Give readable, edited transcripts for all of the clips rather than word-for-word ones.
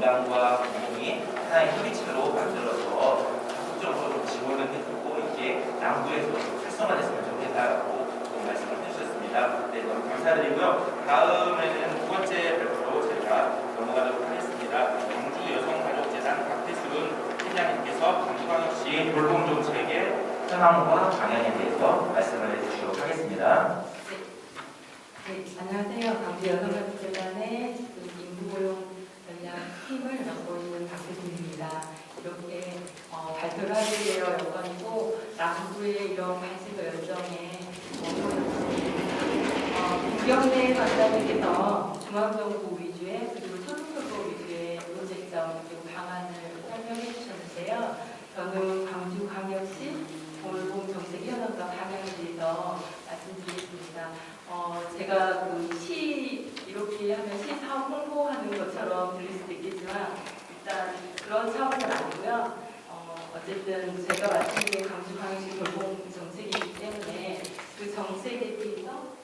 민간과 공공이 하나의 협의체로 만들어서 적극적으로 좀 지원을 해주고 이게 남부에서 활성화됐으면 좋겠다라고 말씀을 해주셨습니다. 네, 너무 감사드리고요. 다음에는 두 번째 발표로 제가 넘어가도록 하겠습니다. 광주 여성가족재단 박태순 회장님께서 광주광역시 돌봄정책의 현황과 방향에 대해서 말씀을 해주시도록 하겠습니다. 네, 안녕하세요. 광주 여성가족재단의 인구고용 전략 팀을 맡고 있는 박태순입니다. 이렇게 발표를 하게 되어 영광이고 남부의 이런 관심과 열정에 김경래 관장님께서 중앙정부 위주의 그리고 초중정부 위주의 프로젝트점 그리고 방안을 설명해 주셨는데요. 저는 광주광역시 돌봄정책 현황과 방향에 대해서 말씀드리겠습니다. 제가 그 시 이렇게 하면 시 사업 홍보하는 것처럼 들릴 수도 있겠지만 일단 그런 차원은 아니고요. 어쨌든 제가 말씀드린 광주광역시 돌봄정책이기 때문에 그 정책에 대해서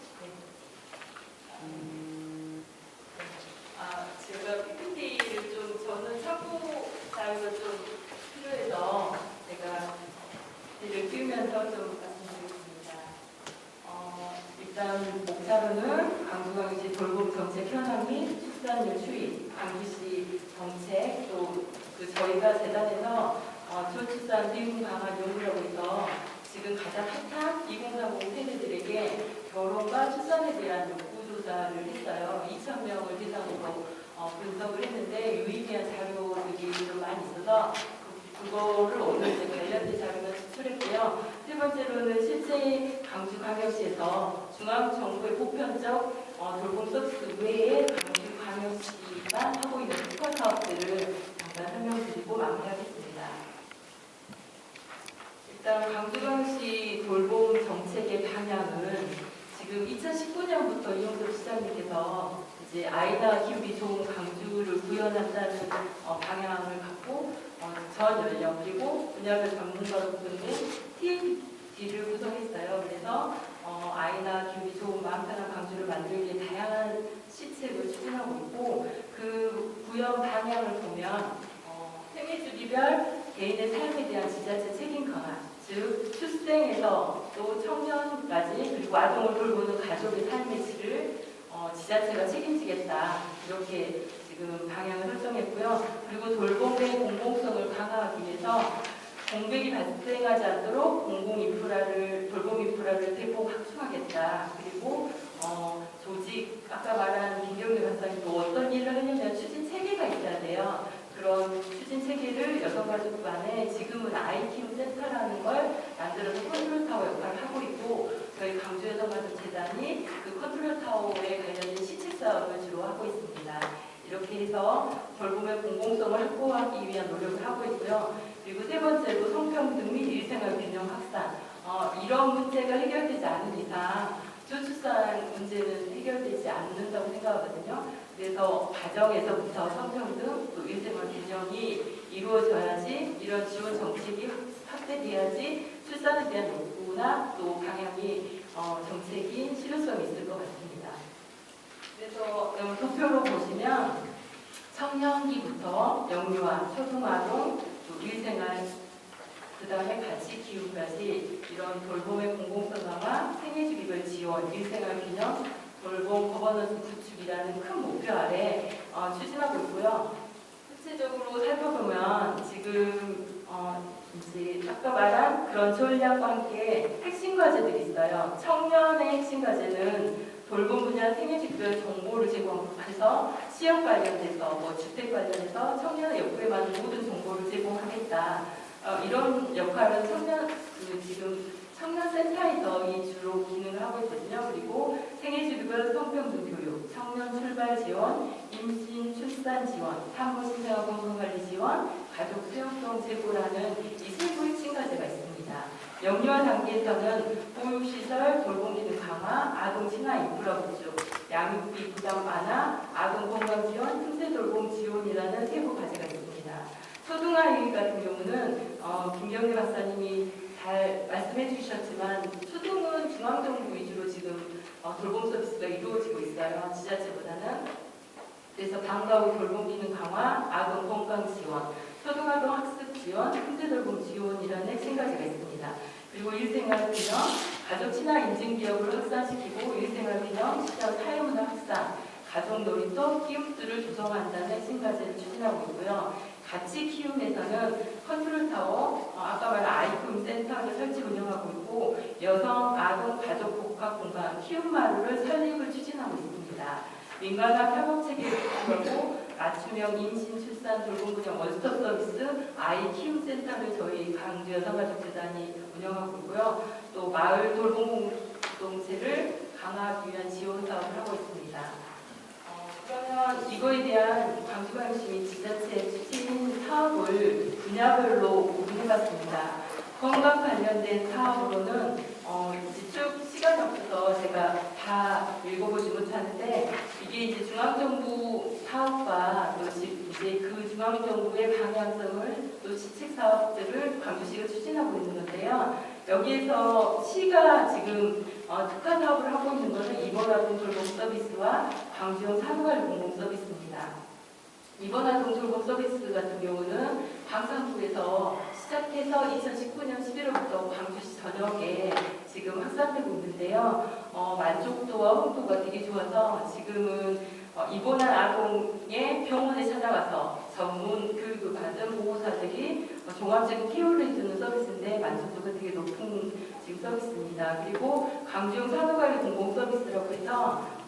제가 PPT를 좀 저는 참고 자료가 좀 필요해서 제가 PPT를 띄우면서 좀 말씀드리겠습니다. 일단 목차로는 광주광역시 돌봄정책 현황 및 출산율 추이, 광주시 정책 또 그 저희가 재단에서 초출산 비움 강화 연구라고 해서 지금 가장 핫한 2030 세대들에게 결혼과 출산에 대한 욕구 조사를 했어요. 2,000명을 대상으로 분석을 했는데 유의미한 자료들이 좀 많이 있어서 그거를 오늘 이제 관련된 자료를 추출했고요. 세 번째로는 실제 광주광역시에서 중앙정부의 보편적 돌봄 서비스 외에 광주광역시가 하고 있는 특화 사업들을 잠깐 설명드리고 마무리하겠습니다. 일단 광주광역시 돌봄 정책의 방향은 지금 2019년부터 이용섭 시장님께서 이제 아이나 기후이 좋은 광주를 구현한다는 방향을 갖고 전 연령 그리고 분야별 전문가로 구성된 TMD를 구성했어요. 그래서 아이나 기후이 좋은 마음 편한 광주를 만들기 위해 다양한 시책을 추진하고 있고 그 구현 방향을 보면 생애주기별 개인의 삶에 대한 지자체 책임 강화, 즉 출생에서 또 청년까지 그리고 아동을 돌보는 가족의 삶의 질을 지자체가 책임지겠다 이렇게 지금 방향을 설정했고요. 그리고 돌봄의 공공성을 강화하기 위해서 공백이 발생하지 않도록 돌봄 인프라를 대폭 확충하겠다. 그리고 조직 아까 말한 김경래 박사님도 어떤 일을 하려면 추진 체계가 있어야 돼요. 그런 추진 체계를 여성가족부 안에 지금은 아이키움 센터라는 걸 만들어서 컨트롤 타워 역할을 하고 있고 저희 광주 여성가족재단이 그 컨트롤 타워에 관련된 시책 사업을 주로 하고 있습니다. 이렇게 해서 돌봄의 공공성을 확보하기 위한 노력을 하고 있고요. 그리고 세 번째로 성평등 및 일생활 균형 확산. 이런 문제가 해결되지 않는 이상 저출산 문제는 해결되지 않는다고 생각하거든요. 그래서 가정에서부터 성평등, 또 일생활 균형이 이루어져야지 이런 지원 정책이 확대돼야지 출산에 대한 욕구나 또 방향이 정책이 실효성이 있을 것 같습니다. 그래서 도표로 보시면 청년기부터 영유아, 초등아동, 또 일생활, 그 다음에 가치 기후까지 이런 돌봄의 공공성 강화, 생애주기별 지원, 일생활 균형, 돌봄 거버넌스 구축이라는 큰 목표 아래 추진하고 있고요. 구체적으로 살펴보면 지금 이제 아까 말한 그런 전략과 함께 핵심 과제들이 있어요. 청년의 핵심 과제는 돌봄 분야 생애주기별 정보를 제공해서 취업 관련해서 주택 관련해서 청년의 욕구에 맞는 모든 정보를 제공하겠다. 이런 역할은 지금 청년센터에서 이 주로 기능을 하고 있거든요. 그리고 생애주기별 성평등 교육, 청년 출발 지원, 임신 출산 지원, 산모 신생아 건강관리 지원, 가족 수용성 제고라는 이 세부 핵심 과제가 있습니다. 영유아 단계에서는 보육시설, 돌봄 기능 강화, 아동 친화 인프라 구축, 양육비 부담 완화, 아동 건강 지원, 틈새 돌봄 지원이라는 세부 과제가 있습니다. 초등아이 같은 경우는 김경래 박사님이 잘 말씀해 주셨지만 초등은 중앙정부 위주로 지금 돌봄 서비스가 이루어지고 있어요. 지자체보다는. 그래서 방과 후 돌봄 기능 강화, 아동 건강 지원, 초등아동 학습 지원, 현재 돌봄 지원이라는 핵심 가지가 있습니다. 그리고 일생활 균형, 가족 친화 인증 기업을 확산시키고 일생활 균형, 시장 사회문화 확산, 가족 놀이터, 끼움들을 조성한다는 핵심 과제를 추진하고 있고요. 같이 키움에서는 컨트롤타워, 아까 말한 아이콘 센터를 설치 운영하고 있고 여성, 아동, 가족 복합 공간, 키움마루를 설립을 추진하고 있습니다. 민간화 협업 체계를 구축하고 맞춤형 임신, 출산, 돌봄 분야 원스톱 서비스, 아이 키움 센터를 저희 강주 여성가족재단이 운영하고 있고요. 또 마을 돌봄 공동체를 강화하기 위한 지원 사업을 하고 있습니다. 그러면 이거에 대한 광주광역시 및 지자체 추진 사업을 분야별로 구분해봤습니다. 건강 관련된 사업으로는 이제 쭉 시간이 없어서 제가 다 읽어보지 못하는데 이게 이제 중앙정부 사업과 또 이제 그 중앙정부의 방향성을 또 시책 사업들을 광주시가 추진하고 있는 건데요. 여기에서 시가 지금 특화 사업을 하고 있는 것은 입원아동 돌봄 서비스와 광주형 산후관리 공공 서비스입니다. 입원아동 돌봄 서비스 같은 경우는 광산구에서 시작해서 2019년 11월부터 광주시 전역에 지금 확산되고 있는데요. 만족도와 홍보가 되게 좋아서 지금은 입원한 아동의 병원에 찾아가서 전문 교육을 받은 보호사들이 종합적인 케어를 해주는 서비스인데 만족도가 되게 높은 지금 서비스입니다. 그리고 강주형 산후관리 공공 서비스라고 해서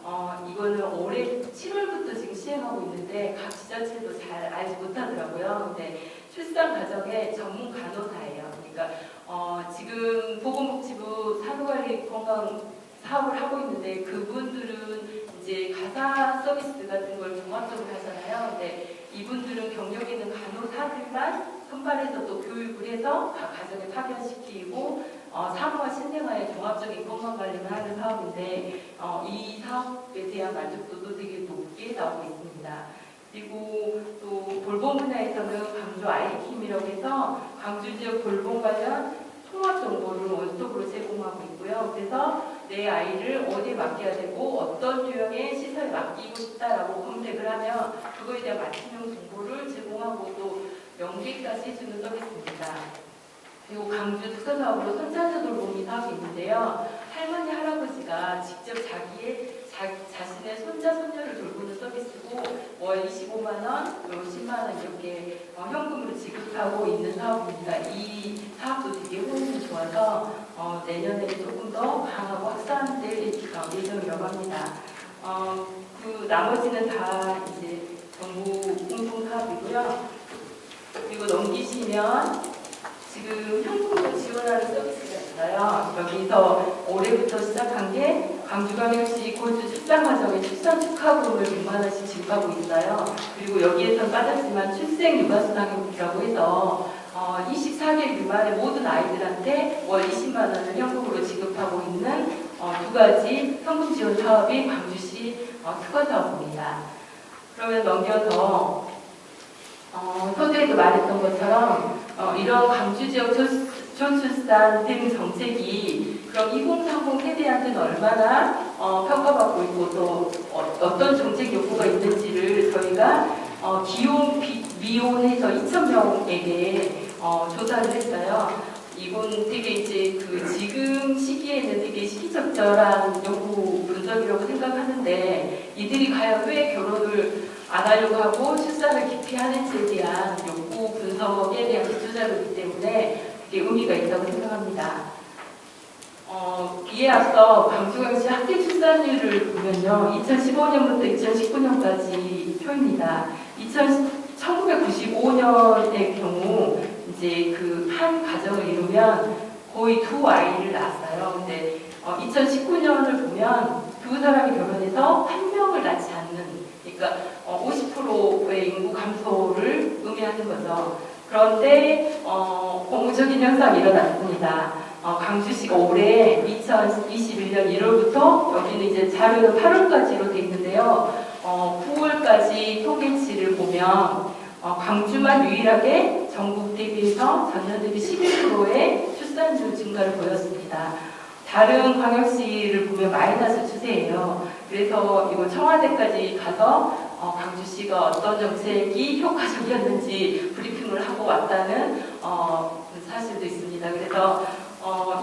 이거는 올해 7월부터 지금 시행하고 있는데 각 지자체도 잘 알지 못하더라고요. 근데 출산 가정의 전문 간호사예요. 그러니까 지금 보건복지부 산후관리 건강 사업을 하고 있는데 그분들은 이제 가사 서비스 같은 걸 종합적으로 하잖아요. 근데 이분들은 경력 있는 간호사들만 선발해서 또 교육을 해서 각 가정에 파견시키고 산후와 신생아의 종합적인 건강관리를 하는 사업인데 이 사업에 대한 만족도도 되게 높게 나오고 있습니다. 그리고 또 돌봄 분야에서는 광주 아이킴이라고 해서 광주 지역 돌봄 관련 통합 정보를 원스톱으로 제공하고 있고요. 그래서 내 아이를 어디에 맡겨야 되고 어떤 유형의 시설에 맡기고 싶다라고 검색을 하면 그거에 대한 맞춤형 정보를 제공하고 또 연계까지 해주는 서비스입니다. 그리고 강주 특서사업으로 선자녀 돌보미 사업이 있는데요. 할머니, 할아버지가 직접 자신의 손자, 손녀를 돌보는 서비스고 월 25만 원, 10만 원 이렇게 현금으로 지급하고 있는 사업입니다. 이 사업도 되게 호응이 좋아서 내년에 조금 더 강하고 확산될 예정이라고 합니다. 그 나머지는 다 이제 정부 공동 사업이고요. 그리고 넘기시면 지금 현금으로 지원하는 서비스가 있어요. 여기서 올해부터 시작한 게 광주광역시 골주 출산가정의 출산 축하금을 100만 원씩 지급하고 있어요. 그리고 여기에선 빠졌지만 출생 육아수당이라고 해서 24개월 미만의 모든 아이들한테 월 20만 원을 현금으로 지급하고 있는 두 가지 현금 지원 사업이 광주시 특화 사업입니다. 그러면 넘겨서 서두에도 말했던 것처럼 이런 광주 지역 저출산 대응 정책이 그럼 2030 세대한테는 얼마나 평가받고 있고 또 어떤 정책 요구가 있는지를 저희가 기혼, 미혼해서 2,000명에게 조사를 했어요. 이건 되게 이제 지금 시기에는 되게 시기적절한 요구 분석이라고 생각하는데 이들이 과연 왜 결혼을 안 하려고 하고 출산을 기피하는지에 대한 욕구 분석에 대한 기초자료이기 때문에 되게 의미가 있다고 생각합니다. 이에 앞서 광주광역시 학대 출산율을 보면요. 2015년부터 2019년까지 표입니다. 1995년의 경우 이제 그 한 가정을 이루면 거의 두 아이를 낳았어요. 근데 2019년을 보면 두 사람이 결혼해서 한 명을 낳지 않는, 그러니까 50%의 인구 감소를 의미하는 거죠. 그런데 고무적인 현상이 일어났습니다. 광주시가 올해 2021년 1월부터 여기는 이제 자료는 8월까지로 돼 있는데요. 9월까지 통계치를 보면 광주만 유일하게 전국 대비해서 전년 대비 11%의 출산율 증가를 보였습니다. 다른 광역시를 보면 마이너스 추세예요. 그래서 이거 청와대까지 가서 광주시가 어떤 정책이 효과적이었는지 브리핑을 하고 왔다는 사실도 있습니다. 그래서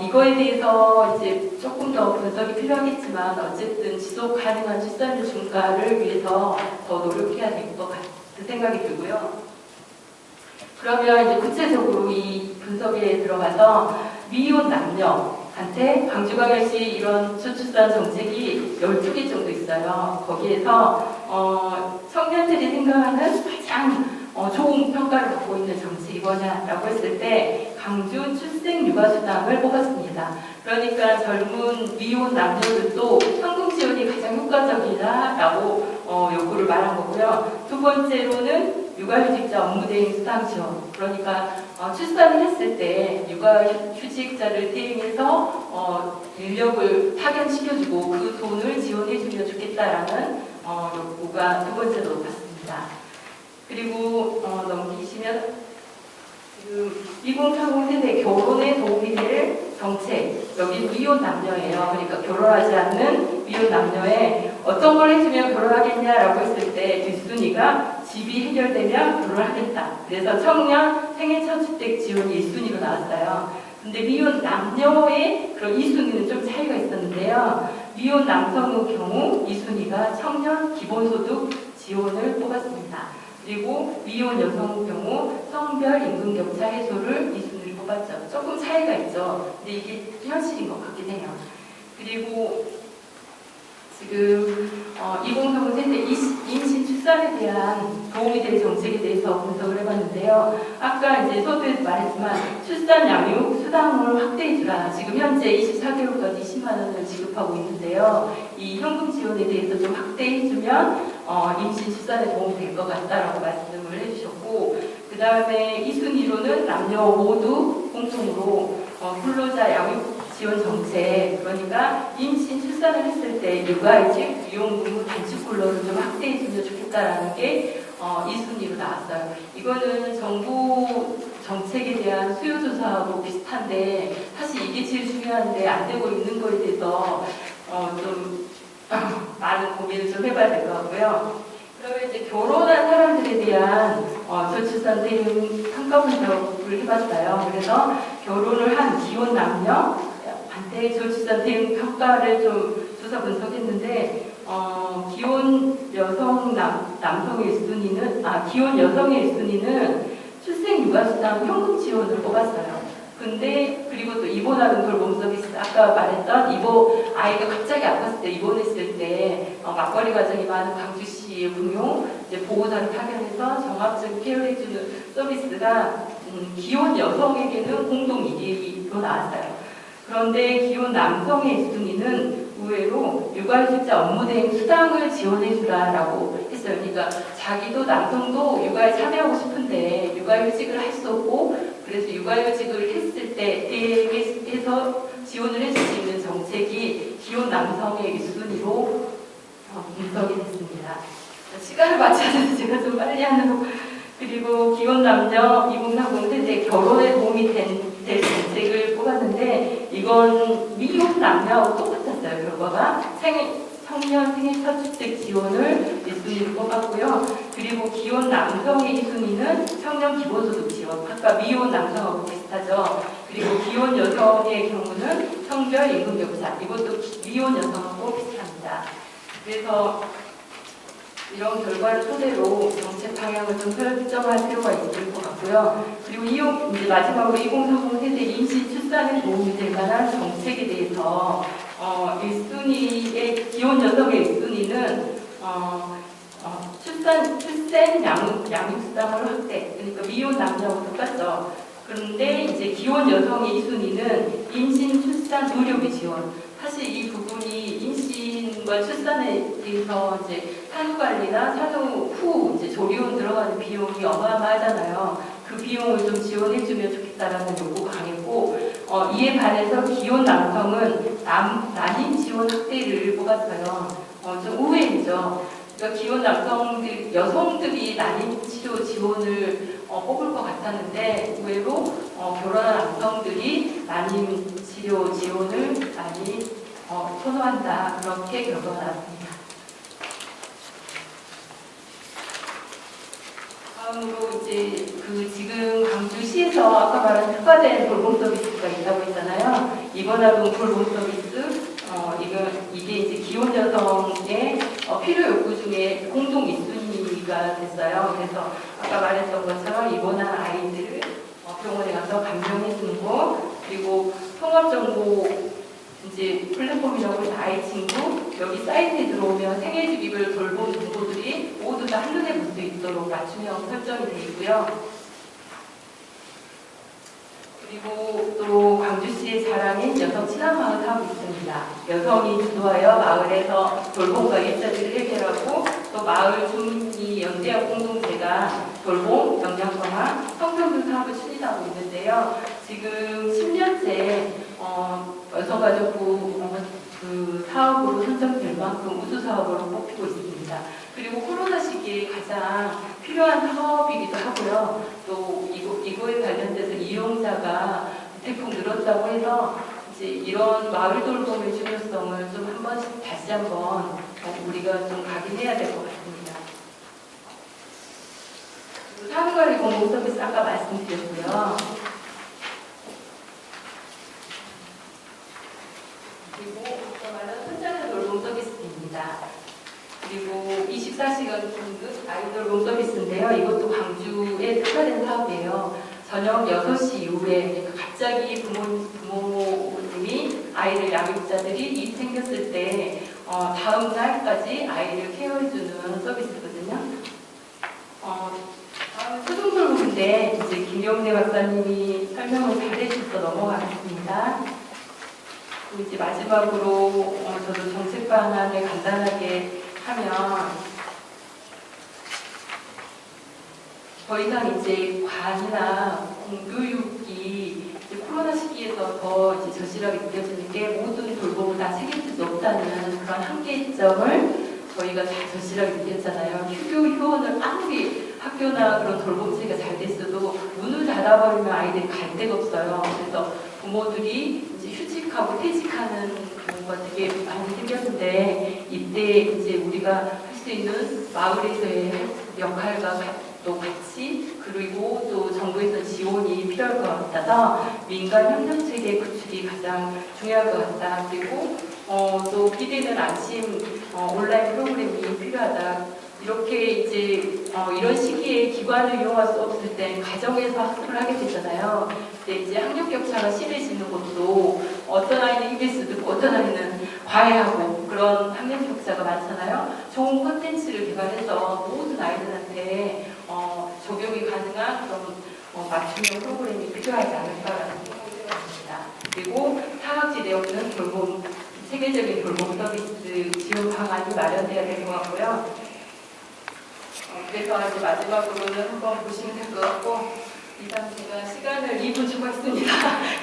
이거에 대해서 이제 조금 더 분석이 필요하겠지만 어쨌든 지속 가능한 출산율 증가를 위해서 더 노력해야 될 것 같은 생각이 들고요. 그러면 이제 구체적으로 이 분석에 들어가서 미혼 남녀한테 광주광역시 이런 저출산 정책이 12개 정도 있어요. 거기에서 청년들이 생각하는 가장 좋은 평가를 받고 있는 정책이 뭐냐라고 했을 때 광주 출생육아수당을 뽑았습니다. 그러니까 젊은 미혼 남녀들도 현금 지원이 가장 효과적이다라고 요구를 말한 거고요. 두 번째로는 육아휴직자 업무대행 수당 지원. 그러니까 출산을 했을 때 육아휴직자를 대행해서 인력을 파견시켜주고 그 돈을 지원해주면 좋겠다라는 요구가 두 번째로 높았습니다. 그리고 넘기시면 지금 2030 세대 결혼에 도움이 될 정책, 여기 미혼 남녀예요. 그러니까 결혼하지 않는 미혼 남녀에 어떤 걸 해주면 결혼하겠냐라고 했을 때 1순위가 집이 해결되면 결혼하겠다. 그래서 청년 생애 첫 주택 지원이 1순위로 나왔어요. 근데 미혼 남녀의 그런 2순위는 좀 차이가 있었는데요. 미혼 남성의 경우 2순위가 청년 기본소득 지원을 뽑았습니다. 그리고 미혼 여성 경우 성별 임금 격차 해소를 2순위로 뽑았죠. 조금 차이가 있죠. 근데 이게 현실인 것 같긴 해요. 그리고 지금 2030 세대 임신 출산에 대한 도움이 될 정책에 대해서 분석을 해봤는데요. 아까 이제 서두에서 말했지만 출산 양육 수당을 확대해주라. 지금 현재 24개월까지 20만 원을 지급하고 있는데요. 이 현금 지원에 대해서 좀 확대해주면 임신 출산에 도움이 될 것 같다라고 말씀을 해주셨고, 그 다음에 2순위로는 남녀 모두 공통으로 근로자 양육 지원 정책, 그러니까 임신 출산을 했을 때 육아휴직 유용근무 단축 근로를 좀 확대해주면 좋겠다라는 게 2순위로 나왔어요. 이거는 정부 정책에 대한 수요 조사하고 비슷한데 사실 이게 제일 중요한데 안 되고 있는 거에 대해서 좀 많은 고민을 좀 해봐야 될 것 같고요. 그러면 이제 결혼한 사람들에 대한 저출산 대응 평가 분석을 해봤어요. 그래서 결혼을 한 기혼 남녀한테 저출산 대응 평가를 좀 조사 분석했는데 기혼 여성 남성의 1순위는 기혼 여성의 1순위는 출생육아수당 현금 지원을 뽑았어요. 근데 그리고 또 입원하는 돌봄 서비스, 아까 말했던 아이가 갑자기 아팠을 때 입원했을 때 맞벌이 가정이 많은 광주시의 분용 이제 보호사를 파견해서 정합적 케어해주는 서비스가 기혼 여성에게는 공동 1위로 나왔어요. 그런데 기혼 남성의 1순위는 의외로 육아휴직자 업무대행 수당을 지원해주라라고 했어요. 그러니까 자기도 남성도 육아에 참여하고 싶은데 육아휴직을 할 수 없고 그래서 육아휴직을 했을 때 대행해서 지원을 해줄 수 있는 정책이 기혼 남성의 1순위로 분석이 됐습니다. 시간을 맞춰서 제가 좀 빨리 하는 그리고 기혼 남녀 2030 세대 결혼에 도움이 될 정책을 뽑았는데 이건 미혼 남녀하고 똑같았어요. 결과가 청년 생애 첫 주택 지원을 1순위로 뽑았고요. 그리고 기혼 남성의 2순위는 청년 기본소득 지원. 아까 미혼 남성하고 비슷하죠. 그리고 기혼 여성의 경우는 성별 임금 격차. 이것도 미혼 여성하고 비슷합니다. 그래서 이런 결과를 토대로 정책 방향을 좀 설정할 필요가 있을 것 같고요. 그리고 이제 마지막으로 2030 세대 임신 출산에 도움이 될 만한 정책에 대해서 1순위의 기혼 여성의 1순위는 출생 양육수당을 확대. 그러니까 미혼 남녀하고 똑같죠. 그런데 이제 기혼 여성의 2순위는 임신 출산 의료비 지원. 사실 이 부분이 임신과 출산에 대해서 이제 산후 관리나 산후 후 이제 조리원 들어가는 비용이 어마어마하잖아요. 그 비용을 좀 지원해주면 좋겠다라는 요구가 강했고 이에 반해서 기혼 남성은 난임 지원 확대를 뽑았어요. 좀 의외이죠. 그러니까 기혼 여성들이 난임 치료 지원을 뽑을 것 같았는데 의외로 결혼한 남성들이 난임 치료 지원을 많이 선호한다. 그렇게 결과가 나왔습니다. 다음으로 이제 지금 광주시에서 아까 말한 특화된 돌봄 서비스가 있다고 했잖아요. 입원아동 돌봄 서비스, 이게 이제 기혼 여성의 필요 욕구 중에 공동 1순위가 됐어요. 그래서 아까 말했던 것처럼 입원한 아이들을 병원에 가서 감정해주는 거, 그리고 통합정보 이제 플랫폼이라고 해서 아이친구, 여기 사이트에 들어오면 생애주기별 돌봄 정보들이 모두 다 한눈에 볼 수 있도록 맞춤형 설정이 되어 있고요. 그리고 또 광주시의 자랑인 여성 친화마을 사업이 있습니다. 여성이 주도하여 마을에서 돌봄과 일자리를 해결하고 또 마을 주민이 연대한 공동체가 돌봄, 영양강화, 성평등 사업을 추진하고 있는데요. 지금 10년째 여성가족부 그 사업으로 선정될 만큼 우수 사업으로 뽑히고 있습니다. 그리고 코로나 시기에 가장 필요한 사업이기도 하고요. 또 이거에 관련돼서 이용자가 대폭 늘었다고 해서 이제 이런 마을 돌봄의 중요성을 좀 한 번씩 다시 한번 우리가 좀 각인해야 될 것 같습니다. 사무관리 공공 서비스 아까 말씀드렸고요. 그리고 아까 말한 혼자는 돌봄 서비스입니다. 그리고 24시간 긴급 아이돌봄 서비스인데요. 이것도 광주에 특화된 사업이에요. 저녁 6시 이후에 그러니까 갑자기 부모님이 아이를 양육자들이 일 생겼을 때 다음 날까지 아이를 케어해주는 서비스거든요. 다음은 초중돌봄인데 이제 김경래 박사님이 설명을 잘해주셔서 넘어가겠습니다. 그리고 이제 마지막으로 저도 정책 방안을 간단하게 하면 더 이상 이제 관이나 공교육이 이제 코로나 시기에서 더 이제 절실하게 느껴지는 게 모든 돌봄을 다 책임질 수 없다는 그런 한계점을 저희가 다 절실하게 느꼈잖아요. 휴교 휴원을 아무리 학교나 그런 돌봄체가 잘 됐어도 문을 닫아버리면 아이들이 갈 데가 없어요. 그래서 부모들이 이제 휴직하고 퇴직하는 경우가 되게 많이 생겼는데 이때 이제 우리가 할 수 있는 마을에서의 역할과 또 같이 그리고 또 정부에서 지원이 필요할 것 같아서 민간 협력체계 구축이 가장 중요할 것 같다. 그리고 또 비대면 안심 온라인 프로그램이 필요하다. 이렇게 이제 이런 시기에 기관을 이용할 수 없을 때 가정에서 학습을 하게 되잖아요. 근데 이제 학력 격차가 심해지는 것도 어떤 아이는 EBS 듣고 어떤 아이는 과외하고 그런 학력 격차가 많잖아요. 좋은 콘텐츠를 개발해서 모든 아이들한테 적용이 가능한 그런 맞춤형 프로그램이 필요하지 않을까라는 생각이 들었습니다. 그리고 사각지대 없는 돌봄, 세계적인 돌봄 서비스 지원 방안이 마련돼야 될 것 같고요. 그래서 이제 마지막으로는 한번 보시면 될 것 같고 이상 제가 시간을 2분 초과했습니다.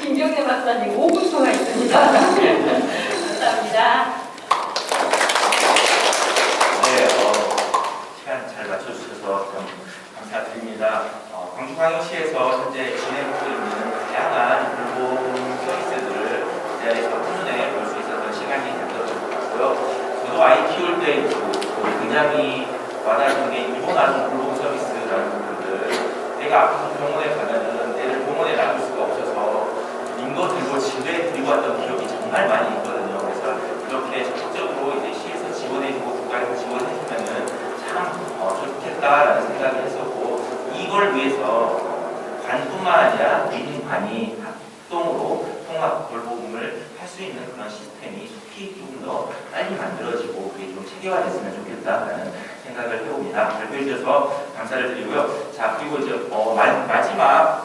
김경래 박사님 5분 초과했습니다. 감사합니다. 네, 시간 잘 맞춰주셔서 참 감사드립니다. 광주광역시에서 현재 진행하고 있는 다양한 돌봄 서비스들을 이 자리에서 한눈에 볼 수 있어서 시간이 됐던 것 같고요. 저도 아이 키울 때 굉장히 와닿는 게 입원아동 돌봄 서비스라는 부분들. 내가 아파서 병원에 가면은 애를 병원에 놔둘 수가 없어서 인거 들고 집에 들고 왔던 기억이 정말 많이 있거든요. 그래서 이렇게 적극적으로 이제 시에서 지원해주고 국가에서 지원해주면은 참 좋겠다라는 생각을 했었고 이걸 위해서 관뿐만 아니라 민관이 합동으로 통합 돌봄을 할 수 있는 그런 시스템이 속히 조금 더 빨리 만들어지고 그게 좀 체계화됐으면 좋겠다라는 생각을 해봅니다. 발표해 주셔서 감사를 드리고요. 자, 그리고 이제 마지막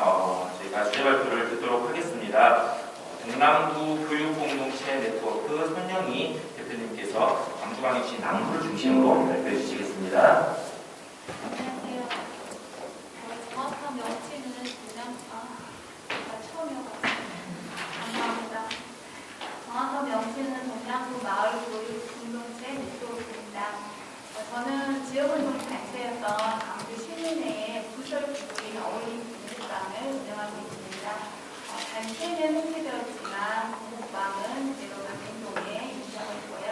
저희가 주제 발표를 듣도록 하겠습니다. 동남부 교육공동체 네트워크 손영희 대표님께서 광주광역시 남부를 중심으로 발표해 주시겠습니다. 안녕하세요. 정확한 명칭은 처음이어가지고 감사합니다. 정확한 명칭은 동남부 마을 교육 공동체 네트워크입니다. 저는 지역운동 단체에서 광주 시민회의 부설 구조인 어울림 공부방을 운영하고 있습니다. 단체는 홍보되었지만 공부방은 제로 강릉동에 위치하고 있고요.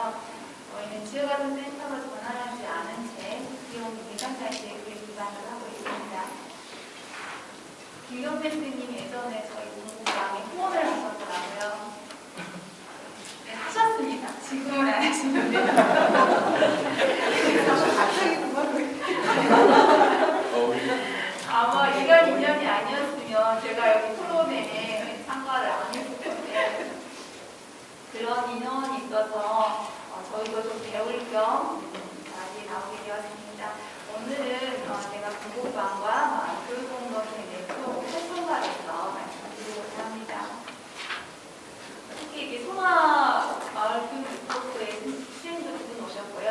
저희는 지역아동센터로 전환하지 않은 채 기존 민간단체에 기반을 하고 있습니다. 김영배 선생님이 예전에 저희 공부방에 후원을 하셨더라고요. 네, 하셨습니다. 지금은 안 하시는데. 갑자기 그만을. 아마 이런 인연이 아니었으면 제가 여기 프로그램에 참가를 안 했을 텐데 그런 인연이 있어서 저희도 좀 배울 겸 다시 나오게 되었습니다. 오늘은 제가 공부방과 교육공동체 네트워크 활성화에서 말씀드리고자 합니다. 특히 이렇게 송화 마을 교육 네트워크의 시행도 두 분 오셨고요.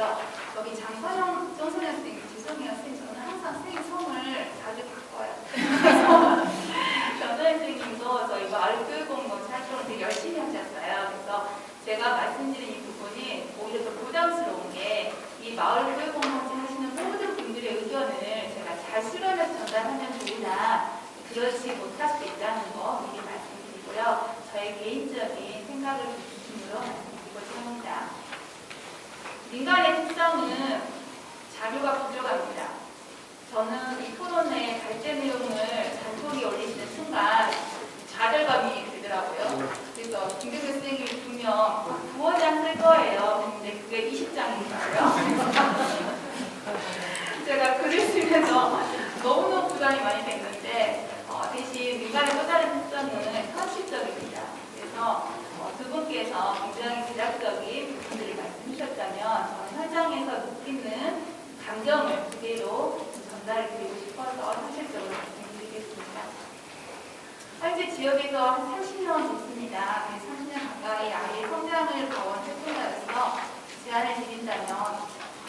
여기 장선영 정선영 선생님, 죄송해요 선생님, 저는 항상 선생님 성을 자주 바꿔요. 정선영 선생님도 저희 마을 교육공동체 활동을 되게 열심히 하셨어요. 그래서 제가 말씀드린 이 부분이 오히려 더 부담스러운 게 이 마을 교육공동체 하시는 모든 분들의 의견을 제가 잘 수렴해서 전달하면 좋으나 그렇지 못할 수 있다는 거 미리 말씀드리고요. 저의 개인적인 생각을 중심으로 말씀드리고자 합니다. 민간의 특성은 자료가 부족합니다. 저는 이 토론회 발제 내용을 단톡에 올리시는 순간 좌절감이 들더라고요. 그래서 김경배 선생님이 분명 9원 장 쓸 거예요. 근데 그게 20장인가요? 제가 글을 쓰면서 너무너무 부담이 많이 됐는데 대신 민간의 또 다른 특성은 현실적입니다. 그래서 두 분께서 굉장히 대략적인 부분들을 말씀해 주셨다면 저는 현장에서 느끼는 감정을 그대로 전달해 드리고 싶어서 현실적으로 말씀드리겠습니다. 현재 지역에서 한 30년 됐습니다. 30년 가까이 아이의 성장을 봐온 활동가로서 제안을 드린다면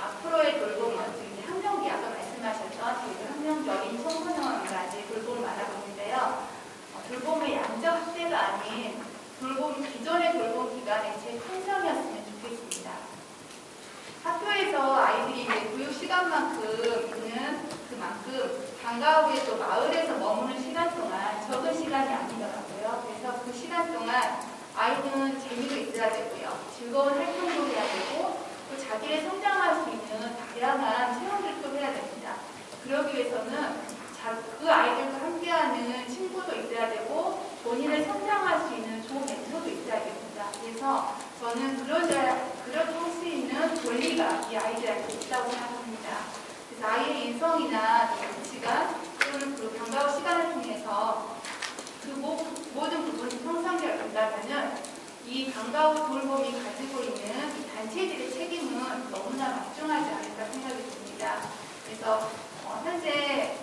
앞으로의 돌봄은 지금 학령기 아까 말씀하셨던 저희도 학령적인 청소년까지 돌봄을 말하고 있는데요. 돌봄의 양적 확대가 아닌 기존의 돌봄 기관의 재편성이었으면 좋겠습니다. 학교에서 아이들이 이제 교육 시간만큼은 방과 후에 또 마을에서 머무는 시간 동안 적은 시간이 아니더라고요. 그래서 그 시간 동안 아이는 재미도 있어야 되고요. 즐거운 활동도 해야 되고 또 자기를 성장할 수 있는 다양한 체험들도 해야 됩니다. 그러기 위해서는 그 아이들과 함께하는 친구도 있어야 되고 본인을 성장할 수 있는 좋은 멘토도 있어야 됩니다. 그래서 저는 그렇게 할 수 있는 권리가 이 아이들한테 있다고 생각합니다. 그래서 아이의 인성이나 가치관 또는 그 방과 후 시간을 통해서 그 모든 부분이 형성되어 간다면 이 방과 후 돌봄이 가지고 있는 이 단체들의 책임은 너무나 막중하지 않을까 생각이 듭니다. 그래서 현재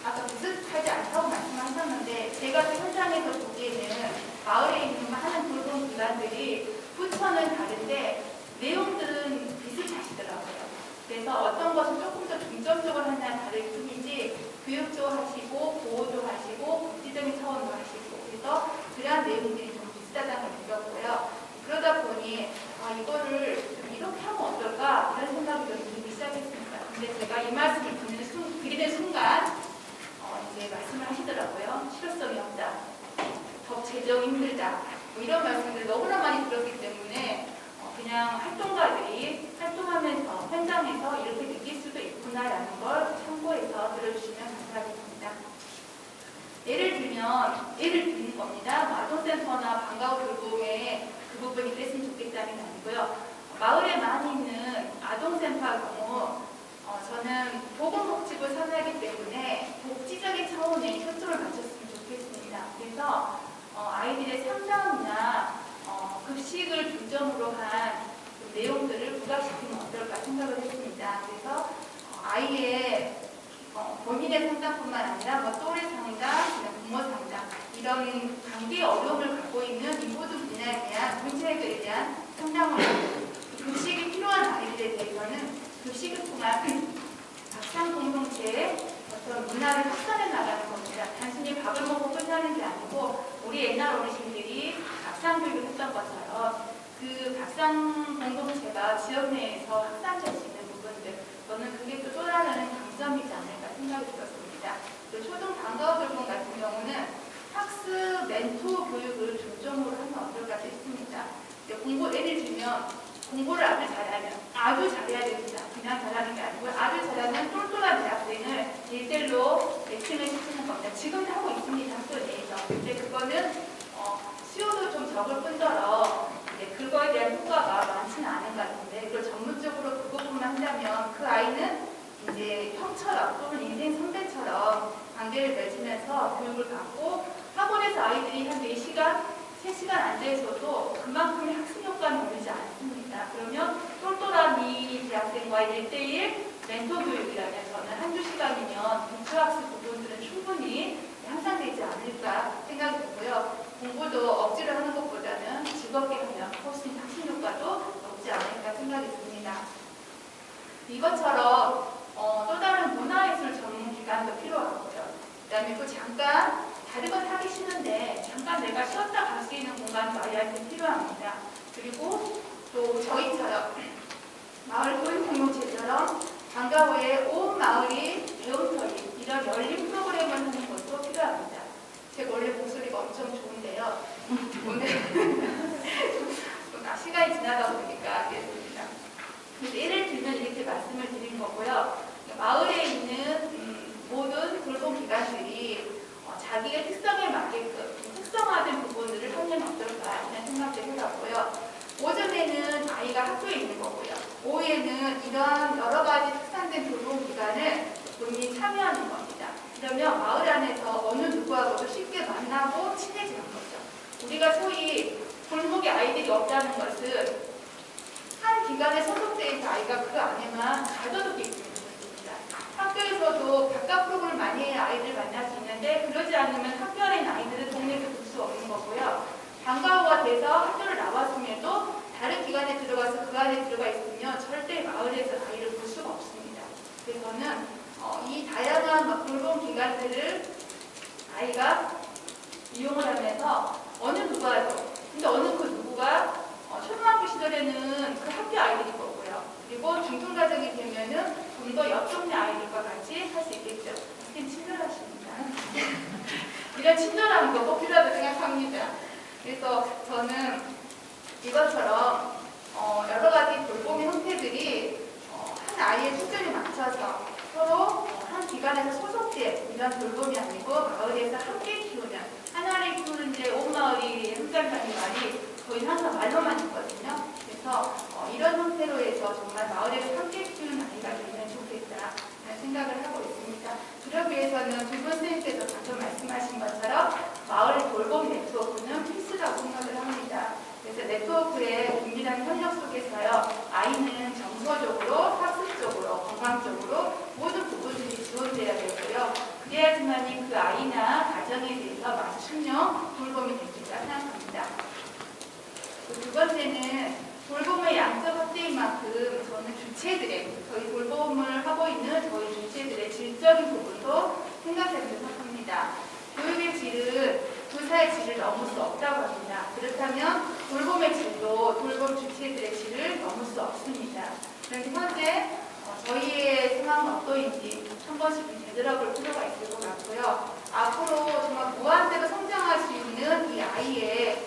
아까 비슷하지 않다고 말씀하셨는데 제가 현장에서 보기에는 마을에 있는 많은 돌봄 기관들이 부처는 다른데 내용들은 비슷하시더라고요. 그래서 어떤 것은 조금 더 중점적으로 하냐 다를 뿐이지 교육도 하시고 보호도 하시고 국지적인 차원도 하시고 그래서 그러한 내용들이 좀 비슷하다는 걸 느꼈고요. 그러다 보니 이거를 이렇게 하면 어떨까 이런 생각이 좀 들기 시작했습니다. 근데 제가 이 말씀을 드리는 순간 이제 말씀을 하시더라고요. 실효성이 없다. 더 재정 힘들다. 뭐 이런 말씀들을 너무나 많이 들었기 때문에 그냥 활동가들이 활동하면서 현장에서 이렇게 느낄 수도 있구나라는 걸 참고해서 들어주시면 감사하겠습니다. 예를 드는 겁니다. 아동센터나 방과 후 돌봄에 그 부분이 그랬으면 좋겠다는 게 아니고요. 마을에 많이 있는 아동센터 경우 저는 보건복지부 산하이기 때문에 복지적인 차원에 초점을 맞췄으면 좋겠습니다. 그래서 아이들의 상담이나 급식을 중점으로 한 내용들을 부각시키면 어떨까 생각을 했습니다. 그래서 아이의 본인의 상담뿐만 아니라 또래 상담, 부모 상담 이런 관계의 어려움을 갖고 있는 이 모든 분야에 대한 문제해결에 대한 상담을 하고 급식이 필요한 아이들에 대해서는 급식을 통한 밥상 공동체의 어떤 문화를 확산해 나가는 겁니다. 단순히 밥을 먹고 끝나는 게 아니고 우리 옛날 어르신들이 밥상 교육을 했던 것처럼 그 밥상 공동체가 지역 내에서 확산될 수 있는 부분들 저는 그게 또 다른 강점이지 않을까 생각이 들었습니다. 또 초등 방과 후 돌봄 같은 경우는 학습 멘토 교육을 중점으로 하면 어떨까 싶습니다. 예를 들면 공부를 아주 잘해야 됩니다. 그냥 잘하는 게 아니고 아주 잘하는 똘똘한 대학생을 1대1로 매칭을 시키는 겁니다. 지금도 하고 있습니다. 앉아서 교육을 받고 학원에서 아이들이 한 4시간, 3시간 앉아있어도 그만큼의 학습 효과는 오르지 않습니다. 그러면 똘똘한 대학생과의 1대1 멘토 교육이라면 저는 한두 시간이면 기초학습 부분들은 충분히 향상되지 않을까 생각이 들고요. 공부도 억지로 하는 것보다는 즐겁게 하면 훨씬 학습 효과도 높지 않을까 생각이 듭니다. 이것처럼 또 다른 문화예술 전문 기관도 필요하고요. 그 다음에 또 잠깐 다른 건 하기 싫은데 잠깐 내가 쉬었다 갈 수 있는 공간도 아이한테 필요합니다. 그리고 또 저희처럼 마을 교육 공동체처럼 방과 후에 온 마을이 배움터리 이런 열린 프로그램을 하는 것도 필요합니다. 제가 원래 목소리가 엄청 좋은데요. 오늘 시간이 지나다 보니까 그랬습니다. 그래서 예를 들면 이렇게 말씀을 드린 거고요. 마을에 있는 모든 돌봄 기관들이 자기의 특성에 맞게끔 특성화된 부분들을 하면 어떨까 하는 생각도 해봤고요. 오전에는 아이가 학교에 있는 거고요. 오후에는 이런 여러 가지 특산된 돌봄 기관을 본인이 참여하는 겁니다. 그러면 마을 안에서 어느 누구하고도 쉽게 만나고 친해지는 거죠. 우리가 소위 골목에 아이들이 없다는 것은 한 기관에 소속되어 있는 아이가 그 안에만 가둬두게 있는 것입니다. 학교에서도 바깥 프로그램을 많이 해야 아이들 만날 수 있는데 그러지 않으면 학교 안에 있는 아이들은 동네에서 볼 수 없는 거고요. 방과 후가 돼서 학교를 나왔음에도 다른 기관에 들어가서 그 안에 들어가 있으면 절대 마을에서 아이를 볼 수가 없습니다. 그래서 저는 이 다양한 돌봄 기관들을 아이가 이용을 하면서 어느 누구와도 근데 어느 그 누구가 초등학교 시절에는 그 학교 아이들이 거고요. 그리고 중등과정이 되면은 좀 더 옆 동네 아이들과 같이 할 수 있겠죠. 되게 친절하십니다. 이런 친절한 거 꼭 필요하다고 생각합니다. 그래서 저는 이것처럼 여러 가지 돌봄의 형태들이 한 아이의 수준에 맞춰서 서로 한 기관에서 소속된 이런 돌봄이 아니고 마을에서 함께 키우는 하나를 키우는데 온 마을이 함께한다는 말이 거의 항상 말로만 있거든요. 그래서 이런 형태로 해서 정말 마을에서 함께 키우는 아이가 되면 좋겠다 라는 생각을 하고 있습니다. 그러기 위해서는 두 분 선생님께서 방금 말씀하신 것처럼 마을 돌봄 네트워크는 필수라고 생각을 합니다. 그래서 네트워크의 긴밀한 협력 속에서요, 아이는 정서적으로, 학습적으로, 건강적으로 모든 부분들이 지원돼야 되고요. 그래야지만이 그 아이나 가정에 대해서 맞춤형 돌봄이 되겠다 생각합니다. 두 번째는 돌봄의 양적 확대인 만큼 저는 주체들의, 저희 돌봄을 하고 있는 저희 주체들의 질적인 부분도 생각해야 된다고 생각합니다. 교육의 질은 교사의 질을 넘을 수 없다고 합니다. 그렇다면 돌봄의 질도 돌봄 주체들의 질을 넘을 수 없습니다. 그런데 현재 저희의 상황은 어떠인지 한 번씩 되돌아볼 필요가 있을 것 같고요. 앞으로 정말 무한대로 성장할 수 있는 이 아이의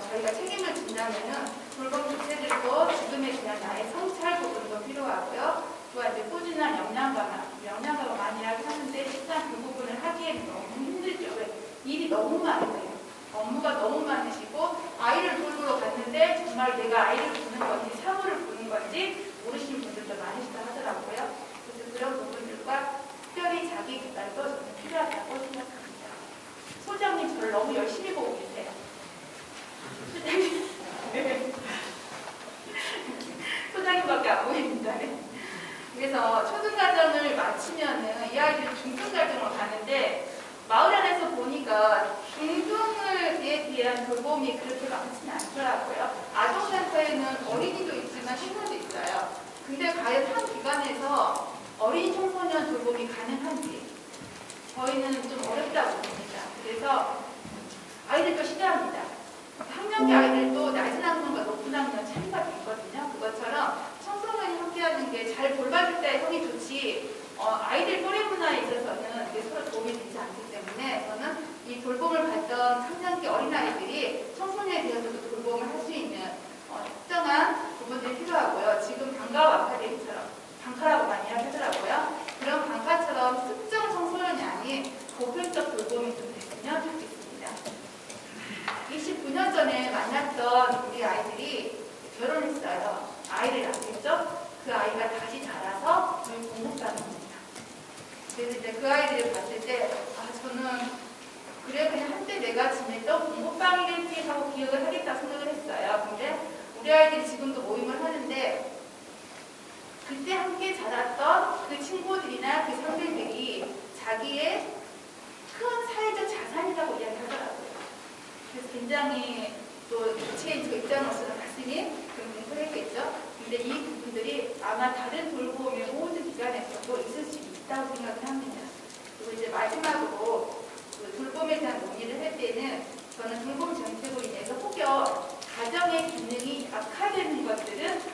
저희가 책임을 진다면은 돌봄 주체들도 지금에 대한 나의 성찰 부분도 필요하고요. 또한 이제 꾸준한 영양가가 많이 하는데 일단 그 부분을 하기에는 너무 힘들죠. 왜? 일이 너무 많아요. 업무가 너무 많으시고 아이를 돌보러 갔는데 정말 내가 아이를 보는 건지 사물을 보는 건지 모르시는 분들도 많으시다 하더라고요. 그래서 그런 부분들과 특별히 자기 개발도 저는 필요하다고 생각합니다. 소장님 저를 너무 열심히 보고 계세요. 소장님밖에 안 보입니다. 그래서 초등과정을 마치면은 이 아이들이 중등과정을 가는데 마을 안에서 보니까 중등에 대한 돌봄이 그렇게 많지는 않더라고요. 아동센터에는 어린이도 있지만 청소년도 있어요. 근데 과연 한 기관에서 어린이 청소년 돌봄이 가능한지 저희는 좀 어렵다고 봅니다. 그래서 아이들도 싫어합니다. 학년기 아이들도 낮은 학년과 높은 학년 차이가 있거든요. 그것처럼 청소년이 함께하는 게 잘 돌봐줄 때 형이 좋지 아이들 또래 문화에 있어서는 이게 서로 도움이 되지 않기 때문에 저는 이 돌봄을 받던 학년기 어린아이들이 청소년에 대해서도 돌봄을 할 수 있는 특정한 부분들이 필요하고요. 지금 방과후 아카데미처럼 방카라고 많이 하더라고요. 그런 방카처럼 특정 청소년이 아닌 보편적 돌봄이 좀 됐으면 좋겠습니다. 29년 전에 만났던 우리 아이들이 결혼했어요. 아이를 낳겠죠? 그 아이가 다시 자라서 저희 공복사는 겁니다. 그래서 이제 그 아이들을 봤을 때 저는 기억을 하겠다고 생각을 했어요. 근데 우리 아이들이 지금도 모임을 하는데 그때 함께 자랐던 그 친구들이나 그 선배들이 자기의 큰 사회적 자산이라고 이야기하더라고요. 그래서 굉장히 또 주체인 저 입장으로서는 가슴이 좀 뭉클했겠죠. 근데 이 부분들이 아마 다른 돌봄의 모든 기관에서도 있을 수 있다고 생각을 합니다. 그리고 이제 마지막으로 그 돌봄에 대한 논의를 할 때는 저는 돌봄 정책으로 인해서 혹여 가정의 기능이 약화되는 것들은 좀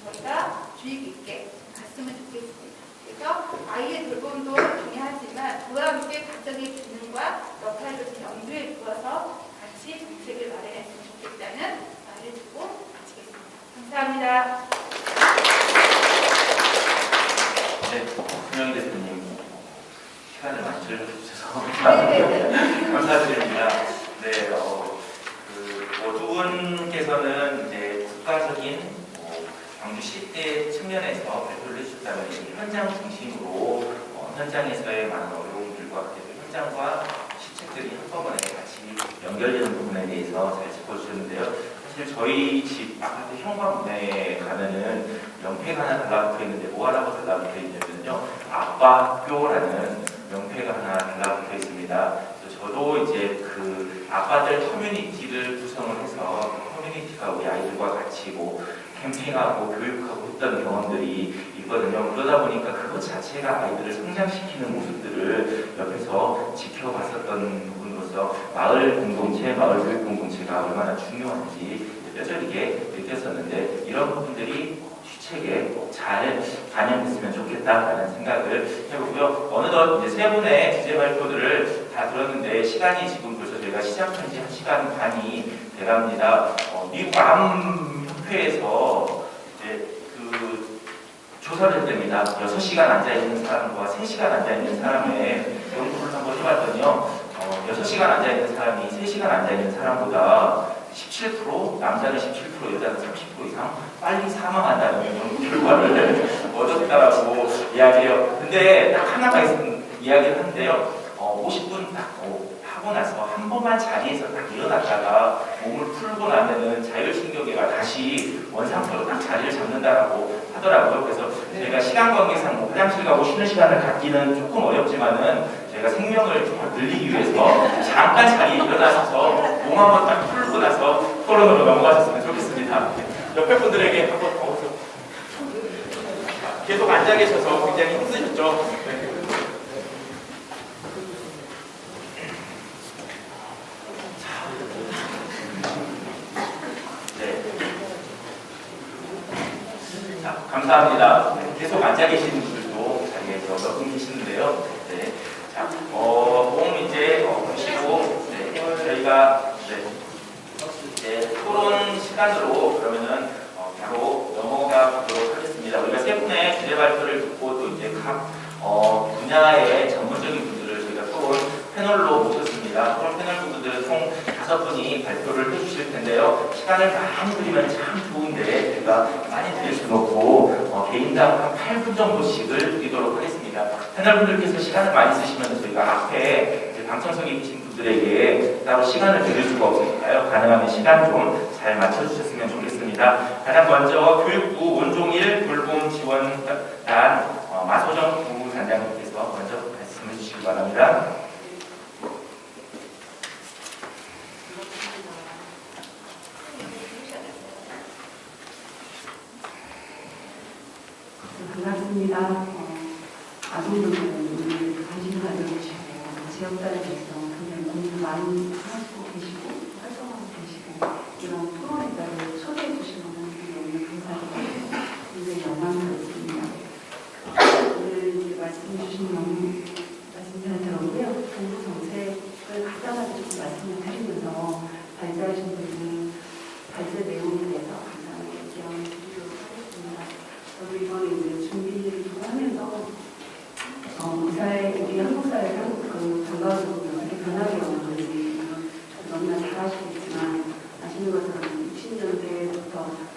저희가 주의 깊게 갔으면 좋겠습니다. 그래서 아이의 돌봄도 중요하지만 그와 함께 가정의 기능과 역할도 좀 염두에 두어서 같이 정책을 마련했으면 좋겠다는 말을 듣고 마치겠습니다. 감사합니다. 네, 김영희 대표님 시간을 많이 들려주셔서 네네네. 감사드립니다. 네, 두 분께서는 이제 국가적인 광주시 대 측면에서 발표를 해주셨다면 현장 중심으로 현장에서의 많은 어려움들과 현장과 시책들이 한꺼번에 같이 연결되는 부분에 대해서 잘 짚어주셨는데요. 사실 저희 집 아파트 현관문에 가면은 명패가 하나 달라붙어 있는데 뭐 하라고 달라붙어 있냐면요, 아빠학교라는 명패가 하나 달라붙어 있습니다. 그래서 저도 이제 그 아빠들 커뮤니티를 구성을 해서 커뮤니티가 우리 아이들과 같이 캠핑하고 교육하고 했던 경험들이 있거든요. 그러다 보니까 그것 자체가 아이들을 성장시키는 모습들을 옆에서 지켜봤었던 부분으로서 마을 공동체, 마을 교육 공동체가 얼마나 중요한지 뼈저리게 느꼈었는데, 이런 부분들이 시책에 잘 반영됐으면 좋겠다라는 생각을 해보고요. 어느덧 이제 세 분의 주제 발표들을 다 들었는데 시간이 지금 벌써 저희가 시작한 지 1시간 반이 돼갑니다. 미국 암협회에서 이제 그 조사를 했답니다. 6시간 앉아있는 사람과 3시간 앉아있는 사람의 연구를 한번 해봤더니요, 6시간 앉아있는 사람이 3시간 앉아있는 사람보다 17%, 남자는 17%, 여자는 30% 이상 빨리 사망한다는 연구 결과를 얻었다라고 이야기해요. 근데 딱 하나가 이야기를 하는데요. 50분 딱 하고 나서 한 번만 자리에서 딱 일어났다가 몸을 풀고 나면은 자율신경계가 다시 원상태로 딱 자리를 잡는다라고 하더라고요. 그래서 저희가 시간 관계상 화장실 가고 쉬는 시간을 갖기는 조금 어렵지만은 저희가 생명을 좀 늘리기 위해서 잠깐 자리에 일어나셔서 몸 한번 딱 풀고 나서 토론으로 넘어가셨으면 좋겠습니다. 옆에 분들에게 한번 계속 앉아 계셔서 굉장히 힘드셨죠? 네. 감사합니다. 계속 앉아 계시는 분들도 자리에서 몇 분 계시는데요. 네. 자, 몸 이제 보시고, 네. 저희가 이제 토론 시간으로 그러면은 바로 넘어가 보도록 하겠습니다. 우리가 세 분의 주제 발표를 듣고 또 이제 각 분야의 전문적인 분들을 저희가 토론 패널로 모셨습니다. 토론 패널 분들은 총 5분이 발표를 해주실 텐데요. 시간을 많이 드리면 참 좋은데 제가 많이 드릴 수는 없고 개인당 한 8분 정도씩을 드리도록 하겠습니다. 패널분들께서 시간을 많이 쓰시면 저희가 앞에 방청석에 계신 분들에게 따로 시간을 드릴 수가 없으니까요. 가능하면 시간 좀 잘 맞춰주셨으면 좋겠습니다. 가장 먼저 교육부 온종일 돌봄 지원단 마소정 부단장님께서 먼저 말씀해 주시기 바랍니다. 반갑습니다. 아동돌봄을 관심 가져주시고 지역단위에서 굉장히 고민을 많이 하시고 계시고 활동하고 계시고 이런 토론에 따라 초대해 주신 거는 너무 감사드리고 굉장히 영광을 받습니다. 오늘 이제 말씀해 주신 말씀 잘 들었고요. 정부 정책을 간단하게 좀 말씀을 드리면서 발제하신 분들 발제 내용에 대해서 간단하게 의견 드리도록 하겠습니다. 저도 이번에 이제 준비를 하면서 우리 한국 사회가 그 방과후 어떻게 변하게 오는지 너무나 잘 아시겠지만 아시는 것처럼 60년대부터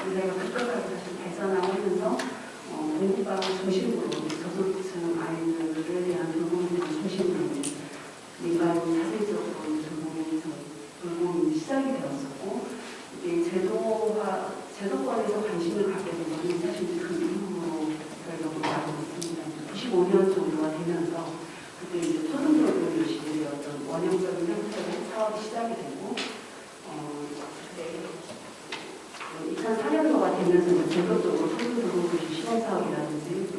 우리 사회가 급격하게 다시 발전하고 하면서 공부방 중심으로 저소득층 아이들에 대한 돌봄을 중심으로 민간 사회적으로 돌봄이 시작이 되었었고 사업이 시작이 되고 2004년도가 되면서 본격적으로 소규모 도시 시범 사업이라든지 또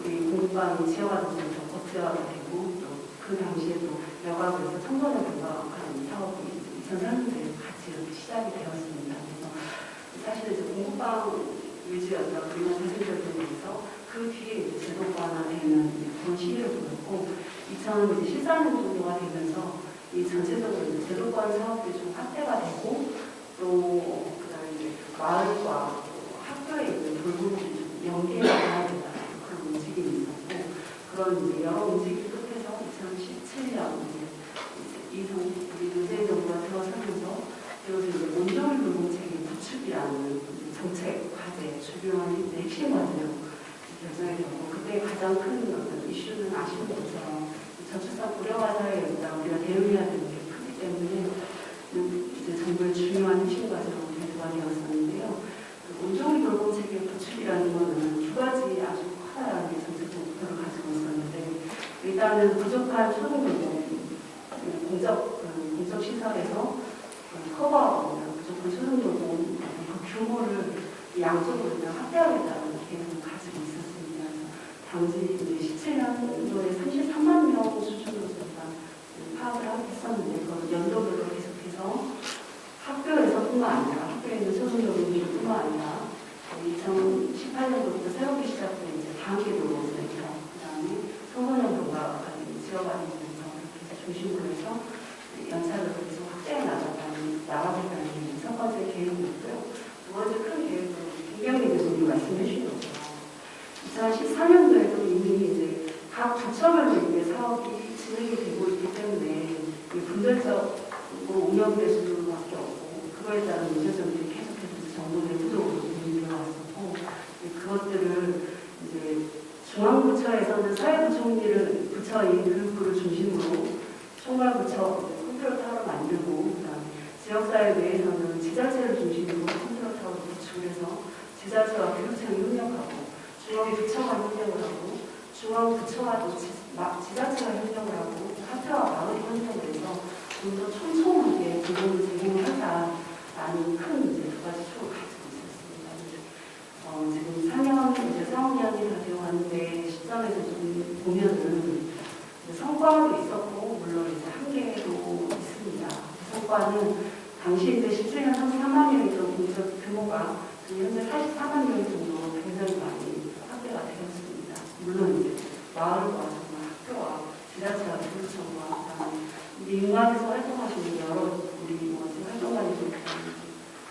우리 공부방이 지역화되면서 법제화가 되고 또 그 당시에 또 여가부에서 청소년 교과하는 사업이 2004년도에 같이 이렇게 시작이 되었습니다. 그래서 사실 이제 공부방 위주였던 우리나라 대생들에 대해서 그 뒤에 이제 제도화되는 그런 시기를 보였고 2014년 정도가 되면서 이 전체적으로 이제 제도권 사업들이 좀 확대가 되고 또 그다음에 이제 마을과 학교에 있는 돌봄들이 좀 연계가 돼야 된다는 그런 움직임이 있었고 그런 이제 여러 움직임 끝에서 2017년 우리 문재인 정부가 들어서면서 그리고 이제 온종일 돌봄체계 구축이라는 정책 과제 주요한 핵심 과제로 결정이 되고 그때 가장 큰 어떤 이슈는 아시는 것처럼 저출산 고령화 사회에 일단 우리가 대응해야 되는 게 크기 때문에 이제 정부의 중요한 핵심 과제로 대두가 되었었는데요. 온종일 돌봄 체계 구축이라는 것은 두 가지 아주 커다란 정책 목표를 가지고 있었는데 일단은 부족한 초등돌봄 공적 시설에서 커버하고 부족한 초등돌봄 그 규모를 양쪽으로 확대하겠다는 계획을 가지고 있었습니다. 당시 이제 17년도에 33만 명 수준으로 저희가 파악을 했었는데 그걸 연도별로 계속해서 학교에서뿐만 아니라 학교에 있는 초등교육뿐만 아니라 2018년도부터 새롭게 시작된 이제 단계도로 그다음에 청소년 교과까지 지어가는 면서 중심으로 해서 연차를 계속 확대해 나가겠다는 첫 번째 계획이 있고요. 두 번째 큰 계획은 김경민 교수님 말씀해 주신 것처럼 2014년도에도 이미 이제 각 부처별로 이게 사업이 진행이 되고 있기 때문에 분별적으로 운영될 수밖에 없고 그거에 따른 문제점들이 계속해서 정부 내부적으로 문의되어왔었고 그것들을 이제 중앙부처에서는 사회부총리를 부처인 교육부를 중심으로 총괄부처 컨트롤 타워를 만들고 그다음에 지역사회 내에서는 지자체를 중심으로 컨트롤 타워를 구축해서 지자체와 교육청이 협력하고 중앙부처가 협력을 하고 중앙부처와도 지자체가 협력을 하고 학교와 마을이 협력을 해서 좀 더 촘촘하게 도움을 제공을 하자라는 큰 이제 두 가지 초를 가지고 있었습니다. 지금 4년 이제 4학년이 다 되어가는데 시점에서 좀 보면은 성과도 있었고 물론 이제 한계도 있습니다. 성과는 당시 이제 17년 33만 명이던 공적 규모가 현재 44만 명 정도 굉장히 많이 확대가 되었습니다. 물론 이제 마을과 학교와 지자체와 교육청과 그다음에 민간에서 활동하시는 여러 우리 활동가님들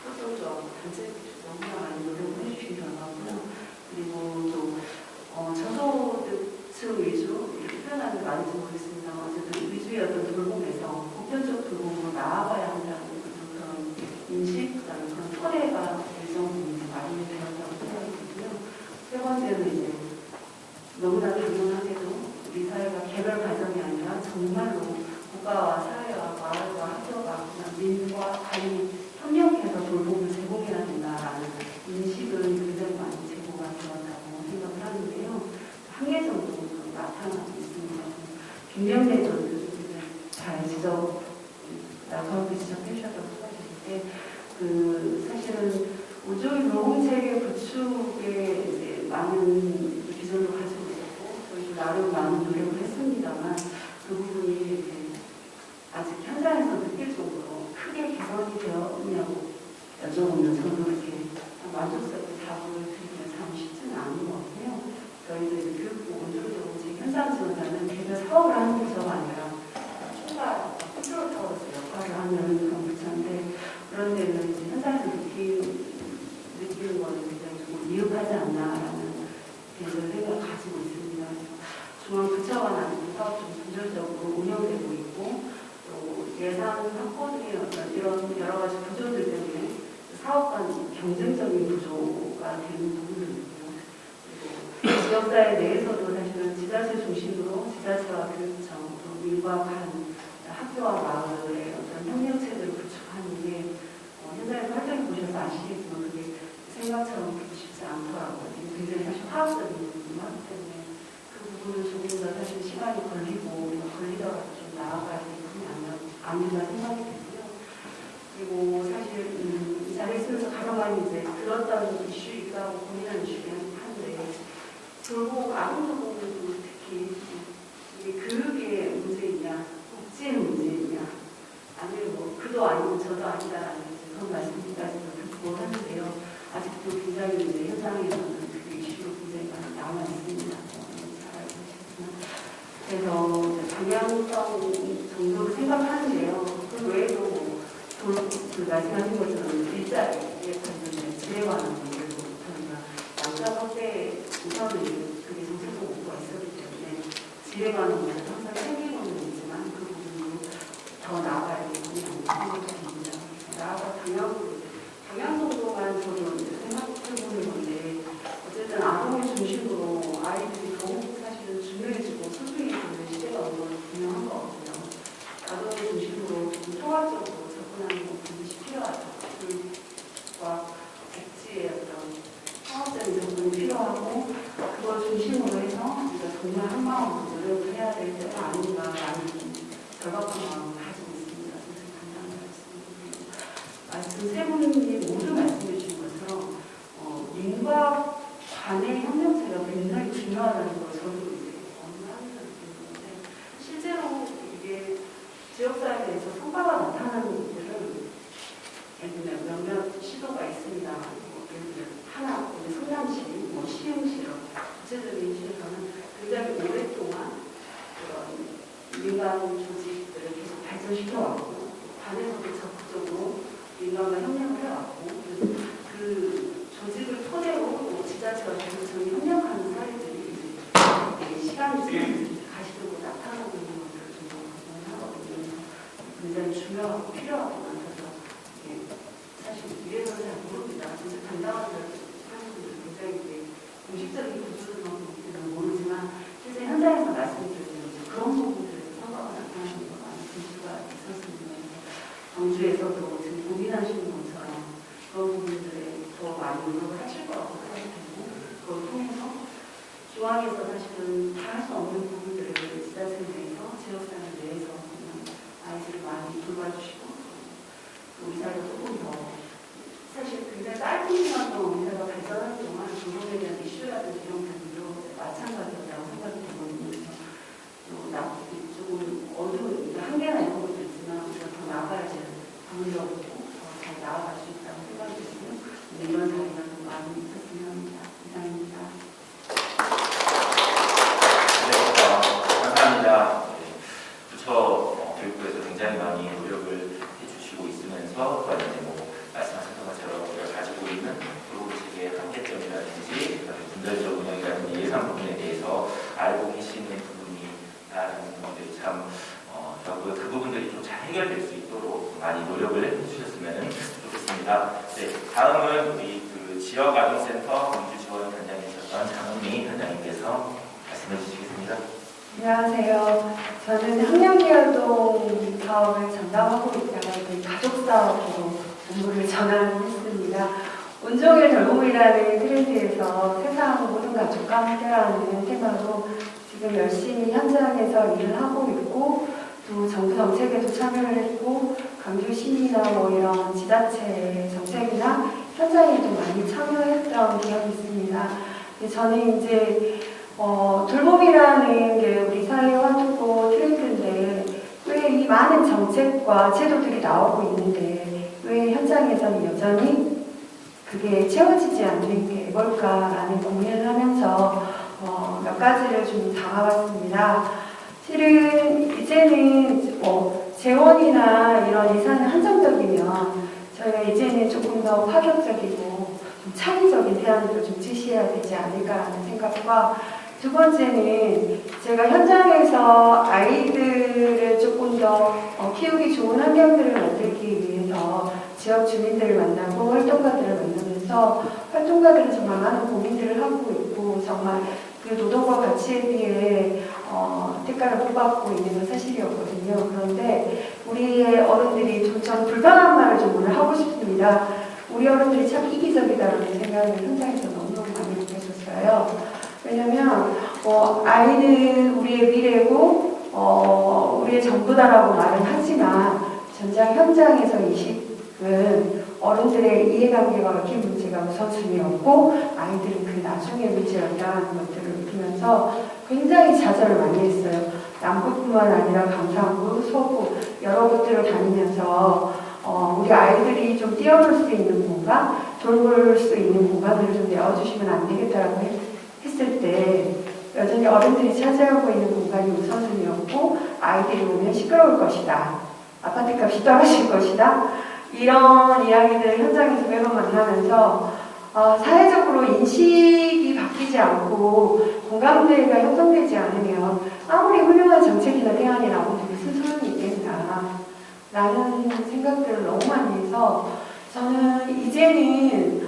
협동조합 단체들이 너무나 많이 노력을 해주신 결과고요. 그리고 또 저소득층 위주 이렇게 표현하는 게 많은지 모르겠습니다. 어쨌든 위주의 어떤 돌봄에서 보편적 돌봄으로 나아가야 한다는 그런 인식, 그다음에 그런 토대가 일정부분 많이 되었다고 생각이 들고요. 세 번째는 이제 너무나 당연하게도 우리 사회가 개별 가정이 아니라 정말로 국가와 사회와 마을과 학교가 민과 가정이 협력해서 돌봄을 제공해야 된다라는 인식은 굉장히 많이 제공가 되었다고 생각을 하는데요. 한계점도 나타나고 있습니다. 김경래 전 잘 나서게 지적해 주셨다고 생각했는데 사실은 우주의 노동체계 구축에 이제 많은 기술을 가지고 있었고 저희도 나름 많은 노력을 했습니다만 그 부분이 이제 아직 현장에서 느낄 정도로 크게 개선이 되었냐고 여쭤보면 저도 이렇게 만족스럽게 답을 드리기가 참 쉽지는 않은 것 같아요. 저희도 이제 교육부 원조적으로 제 현장 지원자는 개별 사업을 하는 부서가 아니라 총괄 컨트롤 타워로서 역할을 하는 그런 부서인데 그런 데는 이제 현장에서 느끼는 거는 굉장히 좀 미흡하지 않나라는 생각을 가지고 있습니다. 중앙부처가 나는 사업 좀 분절적으로 운영되고 있고 또 예산 확보 등의 어떤 이런 여러 가지 구조들 때문에 사업 간 경쟁적인 구조가 되는 부분도 있고요. 그리고 지역사회 내에서도 사실은 지자체 중심으로 지자체와 교육청, 또 민과 간, 학교와 마을의 어떤 협력체들을 구축하는 게 현장에서 활동해 보셔서 아시겠지만 그게 생각처럼 그렇게 쉽지 않더라고요. 굉장히 사실 화학적인 부분이기 때문에 그 부분을 조금 더 사실 시간이 걸리고 걸리더라도 좀 나아가야 되는 부분이 아닌가 생각이 되고요. 그리고 사실 이 자리에 있으면서 가장 많이 이제 들었던 이슈이기도 하고 고민하는 이슈긴 한데 결국 아동도복은 특히 이게 교육의 문제이냐 복지의 문제이냐 아니면 뭐 그도 아니고 저도 아니다라는 그런 말씀까지도 듣고 하는데요. 아직도 굉장히 이제 현장에서는 그 이슈로 굉장히 많이 남아 있습니다. 잘 알고 계시지만 그래서 방향성 정도로 생각하는데요. 그 외에도 그 말씀하신 것처럼 일자리 관련된 지뢰 관한 문제도 저희가 양자 확대 우선은 그게 정책적 목표가 있었기 때문에 지뢰 관한 문제는 항상 생기고는 있지만 그 부분도 더 나아가야 되는 생각이 듭니다. 나아가 방향 정도만 저도 생각해보는 건데 어쨌든 아동을 중심으로 아이들이 더욱 사실은 중요해지고 소중해지는 시대가 온 건 분명한 것 같고요. 아동을 중심으로 좀 통합적으로 접근하는 건 반드시 필요하죠. 교육과 복지의 어떤 통합적인 접근이 필요하고 그걸 중심으로 해서 우리가 정말 한 마음으로 노력을 해야 될 때가 아닌가라는 절박한 마음을 가지고 있습니다. 말씀 세 분이 모두 말씀해 주신 것처럼 민과 관의 협력체가 굉장히 중요하다는 걸 저도 이제 언급하면서 느끼는데 실제로 이게 지역사회에서 성과가 나타나는 것들은 예를 들면 몇몇 시도가 있습니다. 예를 들면 하나, 성남시, 시흥시 구체적인 시에서는 굉장히 오랫동안 그런 민간 조직들을 계속 발전시켜왔고 관에서도 적극적으로 민간과 협력을 해왔고 그 조직을 토대로 지자체와 대구청이 협력하는 사례들이 이제 시간이 지나면서 가시적으로 나타나고 있는 것들을 좀 공부하거든요. 굉장히 중요하고 필요하고 많아서 사실 위에서는 잘 모릅니다. 진짜 담당하는 사람들은 굉장히 공식적인 구조를 모르지만 실제 현장에서 말씀드리면 그런 부분들에서 성과가 나타나는 거 많이 볼 수가 있었습니다. 광주에서도 지금 고민하시는 것처럼 그런 부분들에 더 많이 노력을 하실 거라고 생각이 되고 그걸 통해서 중앙에서 사실은 다 할 수 없는 부분들을 지자체 내에서 지역사회 내에서 아이들을 많이 돌봐주시고 우리 사회가 조금 더 사실 굉장히 짧은 시간 동안 우리 사회가 발전하는 동안 돌봄에 대한 이슈라든지 이런 부분도 마찬가지라고 생각이 되거든요. 조금 어두운 한계나 이런 것도 있지만 우리가 더 나아가야지 방법으로 잘 나아갈 수 있다고 생각이 들고요. 이런 자리가 좀 많이 있었으면 합니다. 이상입니다. 네, 감사합니다. 부처 교육부에서 굉장히 많이 노력을 해주시고 있으면서 또 이제 뭐 말씀하신 것처럼 우리가 가지고 있는 교육 체계의 한계점이라든지 분별적 운영이라든지 예산 부분에 대해서 알고 계시는 부분이라는 분들이 참 그 부분들이 좀 잘 해결될 수 있도록 많이 노력을 해주셨으면 좋겠습니다. 네, 다음은 우리 그 지역아동센터 광주지원 현장에 계셨던 장은미 현장님께서 말씀해 주시겠습니다. 안녕하세요. 저는 학령기활동 사업을 전담하고 있다가 가족사업으로 업무를 전환했습니다. 온종일 돌봄이라는 트렌드에서 세상 모든 가족과 함께하는 테마로 지금 열심히 현장에서 일을 하고 있고 또 정부 정책에도 참여를 했고 광주시나 뭐 이런 지자체 정책이나 현장에도 많이 참여했던 기억이 있습니다. 저는 이제 돌봄이라는 게 우리 사회의 화두고 트렌드인데 왜 이 많은 정책과 제도들이 나오고 있는데 왜 현장에서는 여전히 그게 채워지지 않는 게 뭘까라는 고민을 하면서 몇 가지를 좀 담아봤습니다. 실은 이제는 재원이나 이런 예산이 한정적이면 저희가 이제는 조금 더 파격적이고 좀 창의적인 대안들을 좀 제시해야 되지 않을까라는 생각과 두 번째는 제가 현장에서 아이들을 조금 더 키우기 좋은 환경들을 만들기 위해서 지역 주민들을 만나고 활동가들을 만나면서 활동가들은 정말 많은 고민들을 하고 있고 정말 그 노동과 가치에 비해 대가를 못 받고 있는 건 사실이었거든요. 그런데 우리의 어른들이 좀 불편한 말을 좀 오늘 하고 싶습니다. 우리 어른들이 참 이기적이다라는 생각을 현장에서 너무너무 많이 느꼈었어요. 왜냐면 아이는 우리의 미래고 우리의 전부다라고 말은 하지만 전장 현장에서 이식은 어른들의 이해관계가 얽힌 문제가 우선순위였고 아이들은 그 나중에 문제였다는 것들을 느끼면서 굉장히 좌절을 많이 했어요. 남부뿐만 아니라 강상구, 서구 여러 곳들을 다니면서 우리 아이들이 좀 뛰어놀 수 있는 공간, 돌볼 수 있는 공간을 좀 내어주시면 안 되겠다라고 했을 때 여전히 어른들이 차지하고 있는 공간이 우선순위였고 아이들이 오면 시끄러울 것이다. 아파트값이 떨어질 것이다. 이런 이야기들 현장에서 매번 만나면서 사회적으로 인식이 바뀌지 않고 공감대가 형성되지 않으면 아무리 훌륭한 정책이나 대안이 나오는데 무슨 소용이 있겠나 라는 생각들을 너무 많이 해서 저는 이제는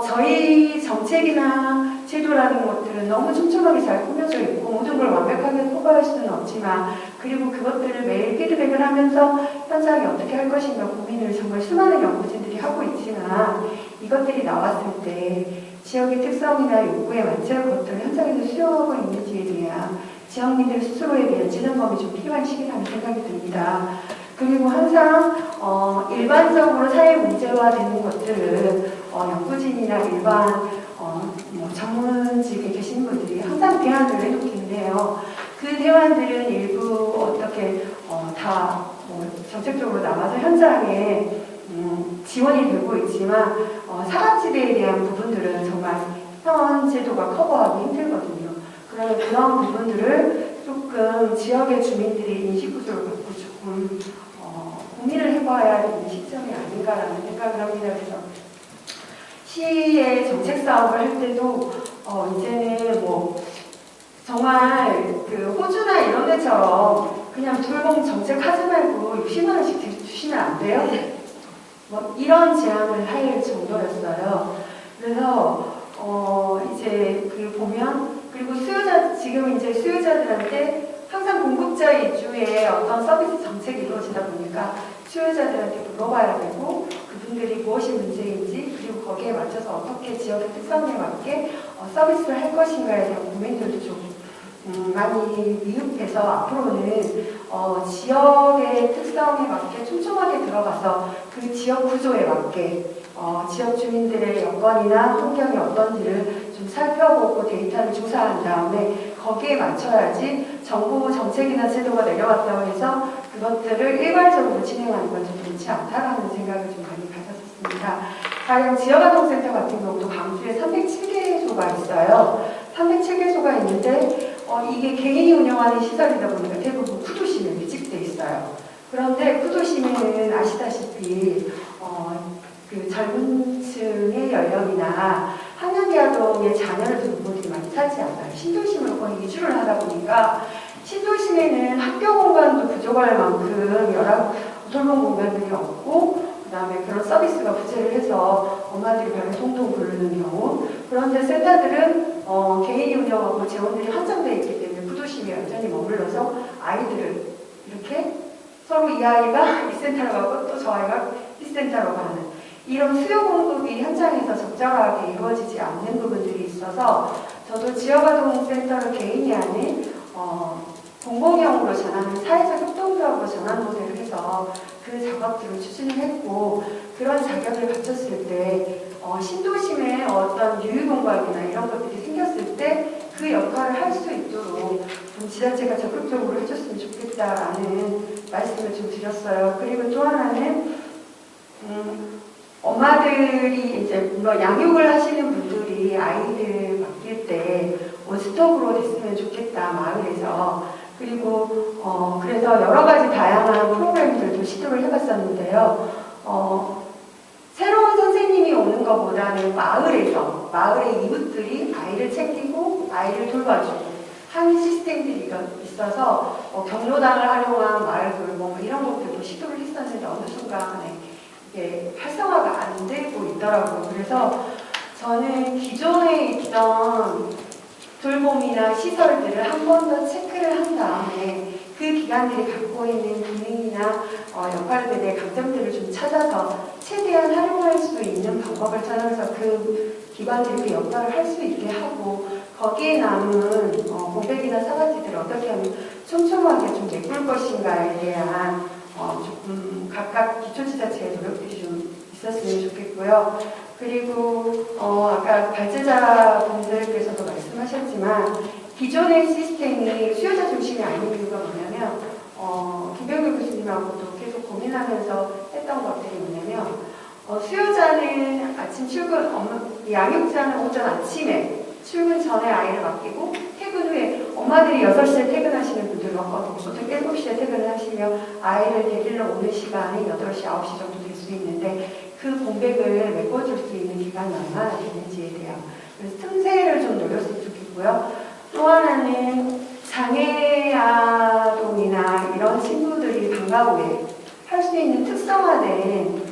저희 정책이나 제도라는 것들은 너무 촘촘하게 잘 꾸며져 있고 모든 걸 완벽하게 뽑아할 수는 없지만 그리고 그것들을 매일 피드백을 하면서 현장에 어떻게 할 것인가 고민을 정말 수많은 연구진들이 하고 있지만 이것들이 나왔을 때 지역의 특성이나 욕구에 맞지 않은 것들을 현장에서 수용하고 있는지에 대한 지역민들 스스로에 대한 진흥범이 좀 필요한 시기라는 생각이 듭니다. 그리고 항상 일반적으로 사회 문제화되는 것들은 연구진이나 일반 전문직에 계신 분들이 항상 대안을 내놓기는 해요. 그 대안들은 일부 어떻게 다 정책적으로 나와서 현장에 지원이 되고 있지만 사각지대에 대한 부분들은 정말 현 제도가 커버하기 힘들거든요. 그러면 그런 부분들을 조금 지역의 주민들이 인식 구조를 갖고 조금 고민을 해봐야 되는 시점이 아닌가라는 생각을 합니다. 그래서 시의 정책 사업을 할 때도 이제는 정말 그 호주나 이런 데처럼 그냥 돌봄 정책 하지 말고 60만 원씩 주시면 안 돼요? 이런 제안을 할 정도였어요. 그래서 이제 그 보면 그리고 지금 이제 수요자들한테 항상 공급자 위주의 어떤 서비스 정책이 이루어지다 보니까 수요자들한테 물어봐야 되고 그분들이 무엇이 문제인지 그리고 거기에 맞춰서 어떻게 지역의 특성에 맞게 서비스를 할 것인가에 대한 고민들도 좀 많이 미흡해서 앞으로는 지역의 특성에 맞게 촘촘하게 들어가서 그 지역 구조에 맞게 지역 주민들의 여건이나 환경이 어떤지를 좀 살펴보고 데이터를 조사한 다음에 거기에 맞춰야지 정부 정책이나 제도가 내려왔다고 해서 그것들을 일괄적으로 진행하는 건 좀 좋지 않다라는 생각을 좀 많이 가졌습니다. 가령 지역아동센터 같은 경우도 광주에 307개소가 있어요. 307개소가 있는데 이게 개인이 운영하는 시설이다 보니까 대부분 구도심에 밀집돼 있어요. 그런데 구도심에는 아시다시피 그 젊은 층의 연령이나 학년기아동의 자녀를 둔 부모들이 많이 살지 않아요. 신도심으로 거의 이주를 하다 보니까 신도심에는 학교 공간도 부족할 만큼 여러 돌봄 공간들이 없고 그 다음에 그런 서비스가 부재를 해서 엄마들이 발을 통통 부르는 경우 그런데 센터들은 개인이 운영하고 재원들이 한정되어 있기 때문에 구도심에 완전히 머물러서 아이들을 이렇게 서로 이 아이가 이 센터로 가고 또 저 아이가 이 센터로 가는 이런 수요 공급이 현장에서 적절하게 이루어지지 않는 부분들이 있어서 저도 지역아동센터를 개인이 아닌 공공형으로 전환을 사회적 협동조합으로 전환 모델을 해서 그 작업들을 추진을 했고 그런 자격을 갖췄을 때 신도심에 어떤 유휴공간이나 이런 것들이 생겼을 때 그 역할을 할 수 있도록 좀 지자체가 적극적으로 해줬으면 좋겠다라는 말씀을 좀 드렸어요. 그리고 또 하나는 엄마들이 이제 양육을 하시는 분들이 아이들 맡길 때 원스톱으로 됐으면 좋겠다 마을에서 그리고 그래서 여러 가지 다양한 프로그램들도 시도를 해봤었는데요. 새로운 선생님이 오는 것보다는 마을의 이웃들이 아이를 챙기고 아이를 돌봐주고 하는 시스템들이 있어서 경로당을 활용한 마을 돌봄 이런 것들도 시도를 했었는데 어느 순간에 이게 활성화가 안 되고 있더라고요. 그래서 저는 기존에 있던 돌봄이나 시설들을 한 번 더 체크를 한 다음에 그 기관들이 갖고 있는 기능이나 역할들의 강점들을 좀 찾아서 최대한 활용할 수 있는 방법을 찾아서 그 기관들이 그 역할을 할 수 있게 하고 거기에 남은 공백이나 사각지들을 어떻게 하면 촘촘하게 좀 메꿀 것인가에 대한 조금 각각 기초지자체의 노력들이 좀 있었으면 좋겠고요. 그리고 아까 발제자분들께서도 말씀하셨지만 기존의 시스템이 수요자 중심이 아닌 이유가 뭐냐면 김병규 교수님하고도 계속 고민하면서 했던 것들이 뭐냐면 수요자는 아침 출근, 양육자는 오전 아침에 출근 전에 아이를 맡기고 퇴근 후에 엄마들이 6시에 퇴근하시는 분들 많거든요. 보통 7시에 퇴근을 하시며 아이를 데리러 오는 시간이 8시, 9시 정도 될 수 있는데 그 공백을 메꿔줄 수 있는 기간이 얼마나 되는지에 대한 그래서 틈새를 좀 노렸으면 좋겠고요. 또 하나는 장애아동이나 이런 친구들이 방과 후에 할 수 있는 특성화된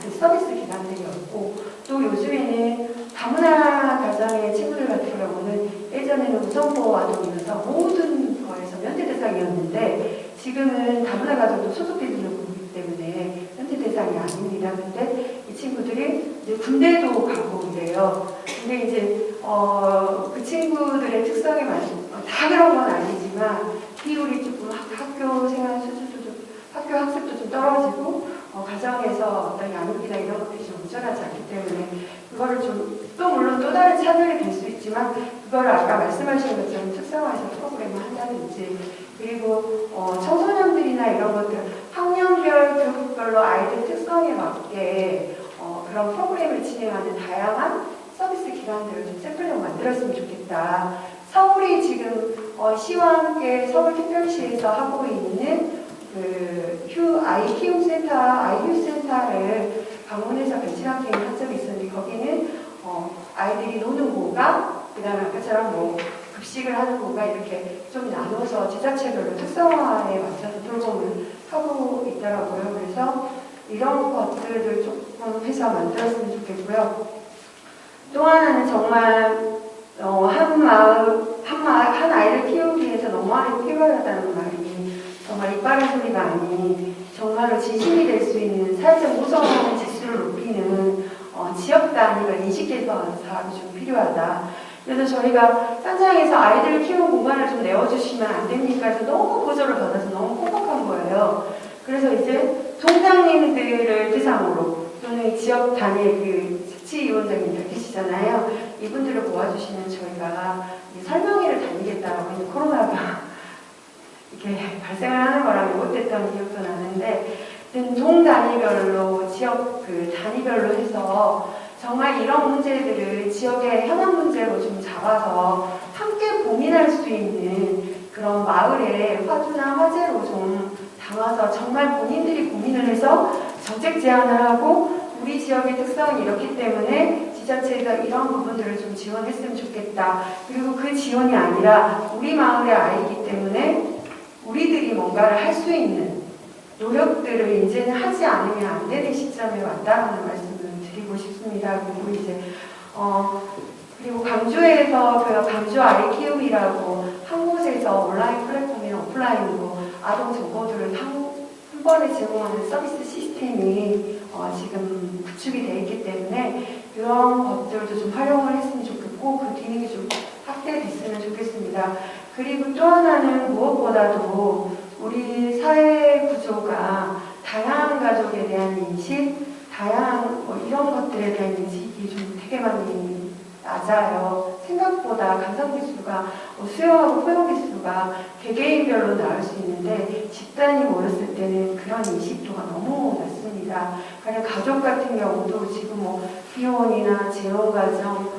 그 서비스 기관들이 없고 또 요즘에는 다문화 가정의 친구들 같은 경우는 예전에는 우선보호 아동이어서 모든 거에서 면제 대상이었는데 지금은 다문화 가정도 소속되는 거기 때문에 면제 대상이 아닙니다. 근데 이 친구들이 이제 군대도 가고 이래요. 근데 이제 그 친구들의 특성에 맞는 다 그런 건 아니지만 비율이 조금 학교 생활 수준도 좀 학교 학습도 좀 떨어지고 가정에서 어떤 양육이나 이런 것들이 좀 온전하지 않기 때문에 그거를 좀 또 물론 또 다른 차별이 될 수 있지만 그거를 아까 말씀하신 것처럼 특성화해서 프로그램을 한다든지 그리고 청소년들이나 이런 것들 학년별 교육별로 아이들 특성에 맞게 그런 프로그램을 진행하는 다양한 서비스 기관들을 좀 샘플로 만들었으면 좋겠다. 서울이 지금 시와 함께 서울특별시에서 하고 있는 아이 키움 센터, 아이 휴 센터를 방문해서 배치한 게임 한 적이 있었는데 거기는 아이들이 노는 공간, 그 다음에 아까처럼 뭐 급식을 하는 공간 이렇게 좀 나눠서 지자체별로 특성화에 맞춰서 돌봄을 하고 있더라고요. 그래서 이런 것들을 조금 해서 만들었으면 좋겠고요. 또 하나는 정말 한 아이를 키우기 위해서 너무 많이 필요하다는 말이 정말 이빨의 소리가 아닌 정말로 진심이 될 수 있는 사회적 모성 지수를 높이는 지역 단위가 인식해서 사업이 좀 필요하다. 그래서 저희가 현장에서 아이들을 키우는 공간을 좀 내어주시면 안 됩니까? 해서 너무 보조를 받아서 너무 퍽퍽한 거예요. 그래서 이제 동장님들을 대상으로 또는 지역 단위의 그 자치위원장님들 계시잖아요. 이분들을 모아주시면 저희가 설명회를 다니겠다라고 했는데 코로나가 이렇게 발생을 하는 바람에 못했던 기억도 나는데 동 단위별로 지역 그 단위별로 해서 정말 이런 문제들을 지역의 현안 문제로 좀 잡아서 함께 고민할 수 있는 그런 마을의 화두나 화제로 좀 담아서 정말 본인들이 고민을 해서 정책 제안을 하고 우리 지역의 특성은 이렇기 때문에 지자체에서 이런 부분들을 좀 지원했으면 좋겠다. 그리고 그 지원이 아니라 우리 마을의 아이이기 때문에 우리들이 뭔가를 할 수 있는 노력들을 이제는 하지 않으면 안 되는 시점에 왔다는 말씀을 드리고 싶습니다. 그리고 이제 그리고 강주에서 그 강주 아이 키움이라고 한 곳에서 온라인 플랫폼이나 오프라인으로 아동 정보들을 한 번에 제공하는 서비스 시스템이 지금 구축이 되어 있기 때문에 이런 것들도 좀 활용을 했으면 좋겠고 그 기능이 좀 확대됐으면 좋겠습니다. 그리고 또 하나는 무엇보다도 우리 사회 구조가 다양한 가족에 대한 인식, 다양한 이런 것들에 대한 인식이 좀 되게 많이 낮아요. 생각보다 감상 기수가 수용하고 포용 기수가 개개인별로 나올 수 있는데 집단이 모였을 때는 그런 인식도가 너무 낮습니다. 그냥 가족 같은 경우도 지금 비혼이나 재혼 가정,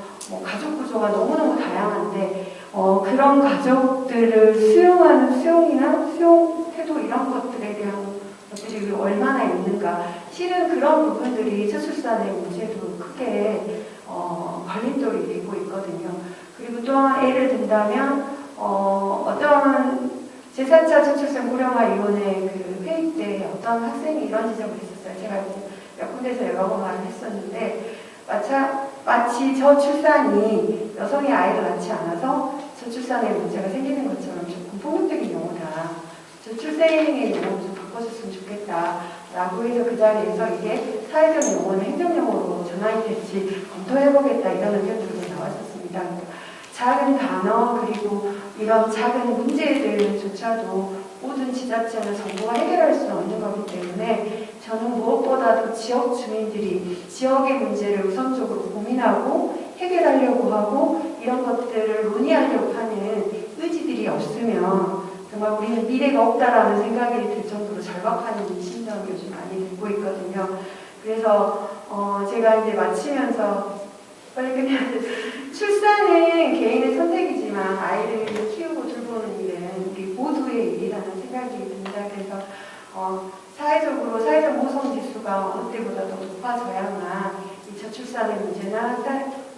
가족 구조가 너무너무 다양한데 그런 가족들을 수용하는 수용이나 수용 태도 이런 것들에 대한 것들이 얼마나 있는가. 실은 그런 부분들이 저출산의 문제도 크게 걸림돌이 되고 있거든요. 그리고 또 예를 든다면 어떤 제4차 저출산 고령화위원회 그 회의 때 어떤 학생이 이런 지적을 했었어요. 제가 몇 군데서 여러 번 말을 했었는데 마치 저출산이 여성의 아이를 낳지 않아서 저출산의 문제가 생기는 것처럼 조금 폭력적인 용어다. 저출생의 용어를 좀 바꿔줬으면 좋겠다라고 해서 그 자리에서 이게 사회적 용어는 행정용어로 전환이 될지 검토해보겠다 이런 의견들도 나왔었습니다. 작은 단어 그리고 이런 작은 문제들조차도 모든 지자체나 정부가 해결할 수 없는 거기 때문에 저는 무엇보다도 지역 주민들이 지역의 문제를 우선적으로 고민하고 해결하려고 하고 이런 것들을 논의하려고 하는 의지들이 없으면 정말 우리는 미래가 없다라는 생각이 들 정도로 절박한 심정이 요즘 많이 들고 있거든요. 그래서 제가 이제 마치면서 빨리 끝내야 돼. 출산은 개인의 선택이지만 아이를 키우고 돌보는 일은 우리 모두의 일이라는 생각이 듭니다. 그래서 사회적으로 사회적 모성 지수가 어느 때보다 더 높아져야만 이 저출산의 문제나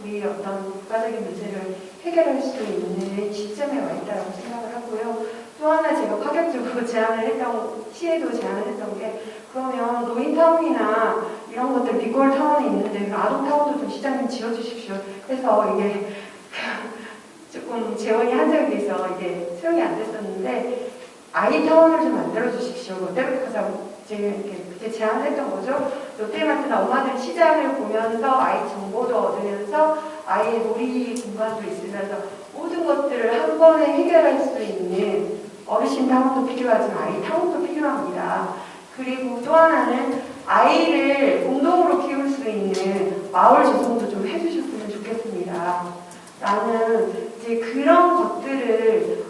우리 어떤 국가적인 문제를 해결할 수 있는 시점에 와 있다고 생각을 하고요. 또 하나 제가 파격적으로 시에도 제안을 했던 게 그러면 노인타운이나 이런 것들 빅골 타운이 있는데 아동타운도 좀 시장님 지어주십시오. 해서 이게 조금 재원이 한정이 돼서 이게 수용이 안 됐었는데 아이타운을 좀 만들어 주십시오. 롯데백화점 제가 이렇게 그때 제안을 했던 거죠. 롯데마트나 엄마들 시장을 보면서 아이 정보도 얻으면서 아이의 놀이 공간도 있으면서 모든 것들을 한 번에 해결할 수 있는 어르신 타운도 필요하지만 아이 타운도 필요합니다. 그리고 또 하나는 아이를 공동으로 키울 수 있는 마을 조성도 좀 해주셨으면 좋겠습니다. 라는 이제 그런 것들을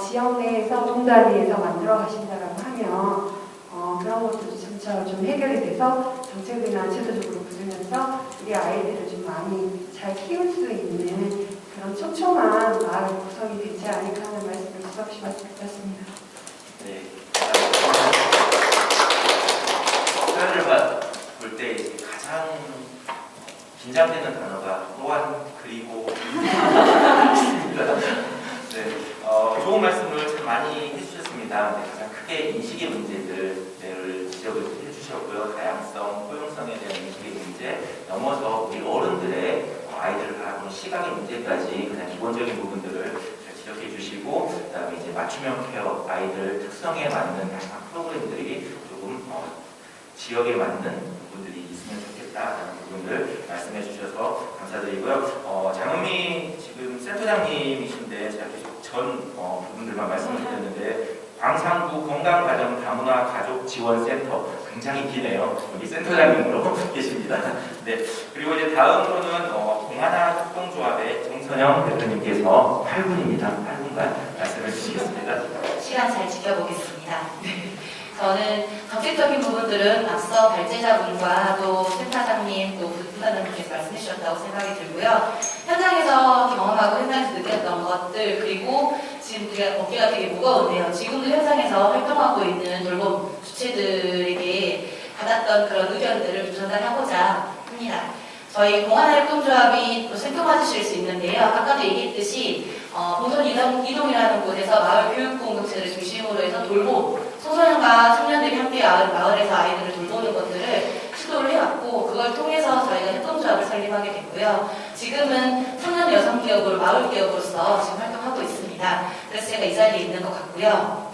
지역 내에서 동단위에서 만들어 가신다라고 하면 그런 것도 점차 좀 해결이 돼서 정책이나 제도적으로 부르면서 우리 아이들을 좀 많이 잘 키울 수 있는 그런 촘촘한 마을 구성이 되지 않을까 하는 말씀을 수없이 말씀드렸습니다. 네. 사연을 볼 때 가장 긴장되는 단어가 또한 그리고 있습니다. 네, 좋은 말씀을 참 많이 해주셨습니다. 네, 가장 크게 인식의 문제들을 지적을 해주셨고요. 다양성, 포용성에 대한 인식의 문제 넘어서 우리 어른들의 아이들을 바라보는 시각의 문제까지 그냥 기본적인 부분들을 잘 지적해 주시고 그다음에 이제 맞춤형 케어 아이들 특성에 맞는 다양한 프로그램들이 조금 지역에 맞는 부분들이 있으면 좋겠다라는 부분들 말씀해 주셔서 감사드리고요. 장은미 지금 센터장님이신데 제가 계속 전 부분들만 말씀을 드렸는데 광산구 건강가정 다문화 가족 지원센터 굉장히 기네요. 여기 센터장님으로 계십니다. 네. 그리고 이제 다음으로는 동하나 협동조합의 정선영 대표님께서 8분입니다. 8분간 말씀을 주시겠습니다. 시간 잘 지켜보겠습니다. 저는 정책적인 부분들은 앞서 발제자분과 또 센터장님 또 부단장님께서 말씀해 주셨다고 생각이 들고요. 현장에서 경험하고 현장에서 느꼈던 것들 그리고 지금 어깨가 되게 무거운데요. 지금도 현장에서 활동하고 있는 돌봄 주체들에게 받았던 그런 의견들을 전달하고자 합니다. 저희 공안활동조합이 또 생뚱맞으실 수 있는데요. 아까도 얘기했듯이 공선 이동이라는 곳에서 마을 교육 공동체를 중심으로 해서 돌봄, 청소년과 청년들이 함께 마을에서 아이들을 돌보는 것들을 시도를 해왔고 그걸 통해서 저희가 협동조합을 설립하게 됐고요. 지금은 청년 여성 기업으로 마을 기업으로서 지금 활동하고 있습니다. 그래서 제가 이 자리에 있는 것 같고요.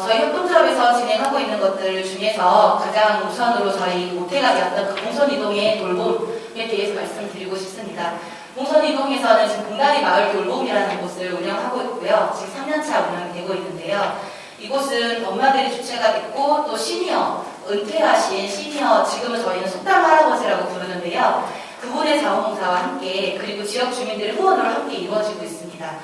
저희 협동조합에서 진행하고 있는 것들 중에서 가장 우선으로 저희 모태가 되었던 그 공선이동의 돌봄에 대해서 말씀드리고 싶습니다. 공선이동에서는 지금 공단위 마을 돌봄이라는 곳을 운영하고 있고요. 지금 3년차 운영이 되고 있는데요. 이곳은 엄마들이 주체가 됐고 또 시니어, 은퇴하신 시니어, 지금은 저희는 속담 할아버지라고 부르는데요. 그분의 자원봉사와 함께 그리고 지역 주민들의 후원으로 함께 이루어지고 있습니다.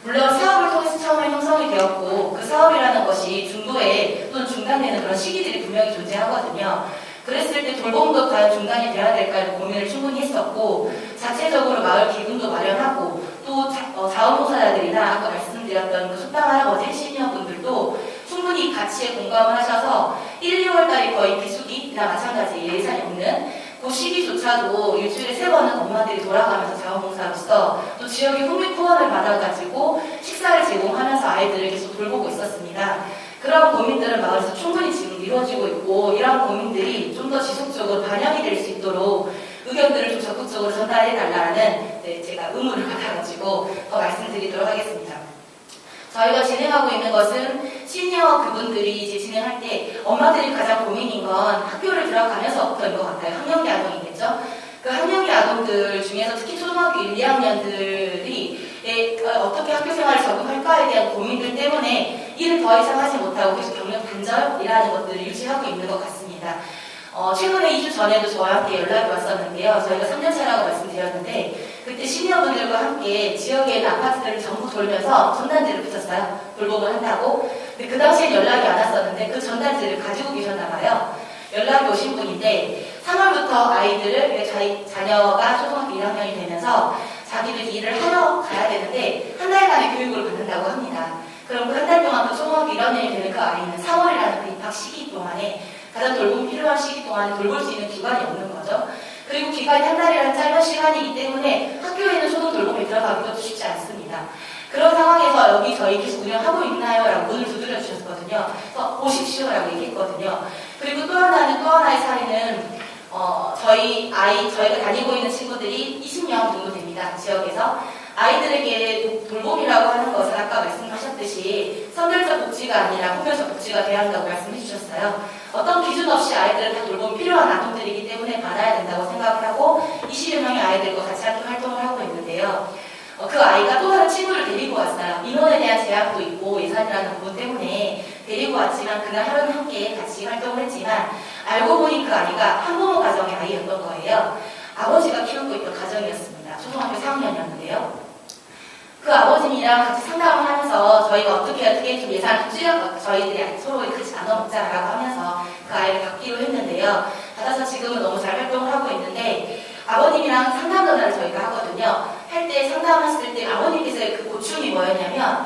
물론 사업을 통해서 처음에 형성이 되었고 그 사업이라는 것이 중도에 또는 중단되는 그런 시기들이 분명히 존재하거든요. 그랬을 때 돌봄도 과연 중단이 돼야 될까 고민을 충분히 했었고 자체적으로 마을 기금도 마련하고 또 자원봉사자들이나 아까 말씀드렸던 그 속담 할아버지 시니어분들도 충분히 가치에 공감을 하셔서 1, 2월 달이 거의 비수기나 마찬가지 예산이 없는 그 시기조차도 일주일에 3번은 엄마들이 돌아가면서 자원봉사로서 또 지역의 후원을 받아가지고 식사를 제공하면서 아이들을 계속 돌보고 있었습니다. 그런 고민들은 마을에서 충분히 지금 이루어지고 있고 이런 고민들이 좀 더 지속적으로 반영이 될 수 있도록 의견들을 좀 적극적으로 전달해달라는 제가 의무를 받아가지고 더 말씀드리도록 하겠습니다. 저희가 진행하고 있는 것은 시니어 그분들이 이제 진행할 때 엄마들이 가장 고민인 건 학교를 들어가면서부터인 것 같아요. 학령기 아동이겠죠. 그 학령기 아동들 중에서 특히 초등학교 1, 2학년들이 어떻게 학교 생활을 적응할까에 대한 고민들 때문에 일을 더 이상 하지 못하고 계속 경력 단절이라는 것들을 유지하고 있는 것 같습니다. 최근에 2주 전에도 저한테 연락이 왔었는데요. 저희가 3년차라고 말씀드렸는데 그때 시니어분들과 함께 지역에 있는 아파트들을 전부 돌면서 전단지를 붙였어요. 돌봄을 한다고. 근데 그 당시엔 연락이 안 왔었는데 그 전단지를 가지고 계셨나 봐요. 연락이 오신 분인데 3월부터 아이들을 자녀가 초등학교 1학년이 되면서 자기들 일을 하러 가야 되는데 한 달간의 교육을 받는다고 합니다. 그럼 그 한 달 동안 그 초등학교 1학년이 되는 그 아이는 3월이라는 그 입학 시기 동안에 가장 돌봄이 필요한 시기 동안에 돌볼 수 있는 기간이 없는 거죠. 그리고 기간이 한 달이라는 짧은 시간이기 때문에 학교에 있는 초등 돌봄에 들어가기도 쉽지 않습니다. 그런 상황에서 여기 저희 계속 운영하고 있나요? 라고 문을 두드려 주셨거든요. 그래서 오십시오 라고 얘기했거든요. 그리고 또 하나의 사례는 저희가 다니고 있는 친구들이 20명 정도 됩니다. 지역에서. 아이들에게 돌봄이라고 하는 것은 아까 말씀하셨듯이 선별적 복지가 아니라 후별적 복지가 돼야 한다고 말씀해 주셨어요. 어떤 기준 없이 아이들은 다 돌봄이 필요한 아동들이기 때문에 받아야 된다고 생각을 하고 20여 명의 아이들과 같이 함께 활동을 하고 있는데요. 그 아이가 또 다른 친구를 데리고 왔어요. 인원에 대한 제약도 있고 예산이라는 부분 때문에 데리고 왔지만 그날 하루는 함께 같이 활동을 했지만 알고 보니 그 아이가 한부모 가정의 아이였던 거예요. 아버지가 키우고 있던 가정이었습니다. 초등학교 4학년이었는데요. 그 아버님이랑 같이 상담을 하면서 저희가 어떻게 좀 예산을 줄여서 저희들이 서로 같이 나눠 먹자라고 하면서 그 아이를 받기로 했는데요. 받아서 지금은 너무 잘 활동을 하고 있는데 아버님이랑 상담 전화를 저희가 하거든요. 할 때 상담했을 때 아버님께서의 그 고충이 뭐였냐면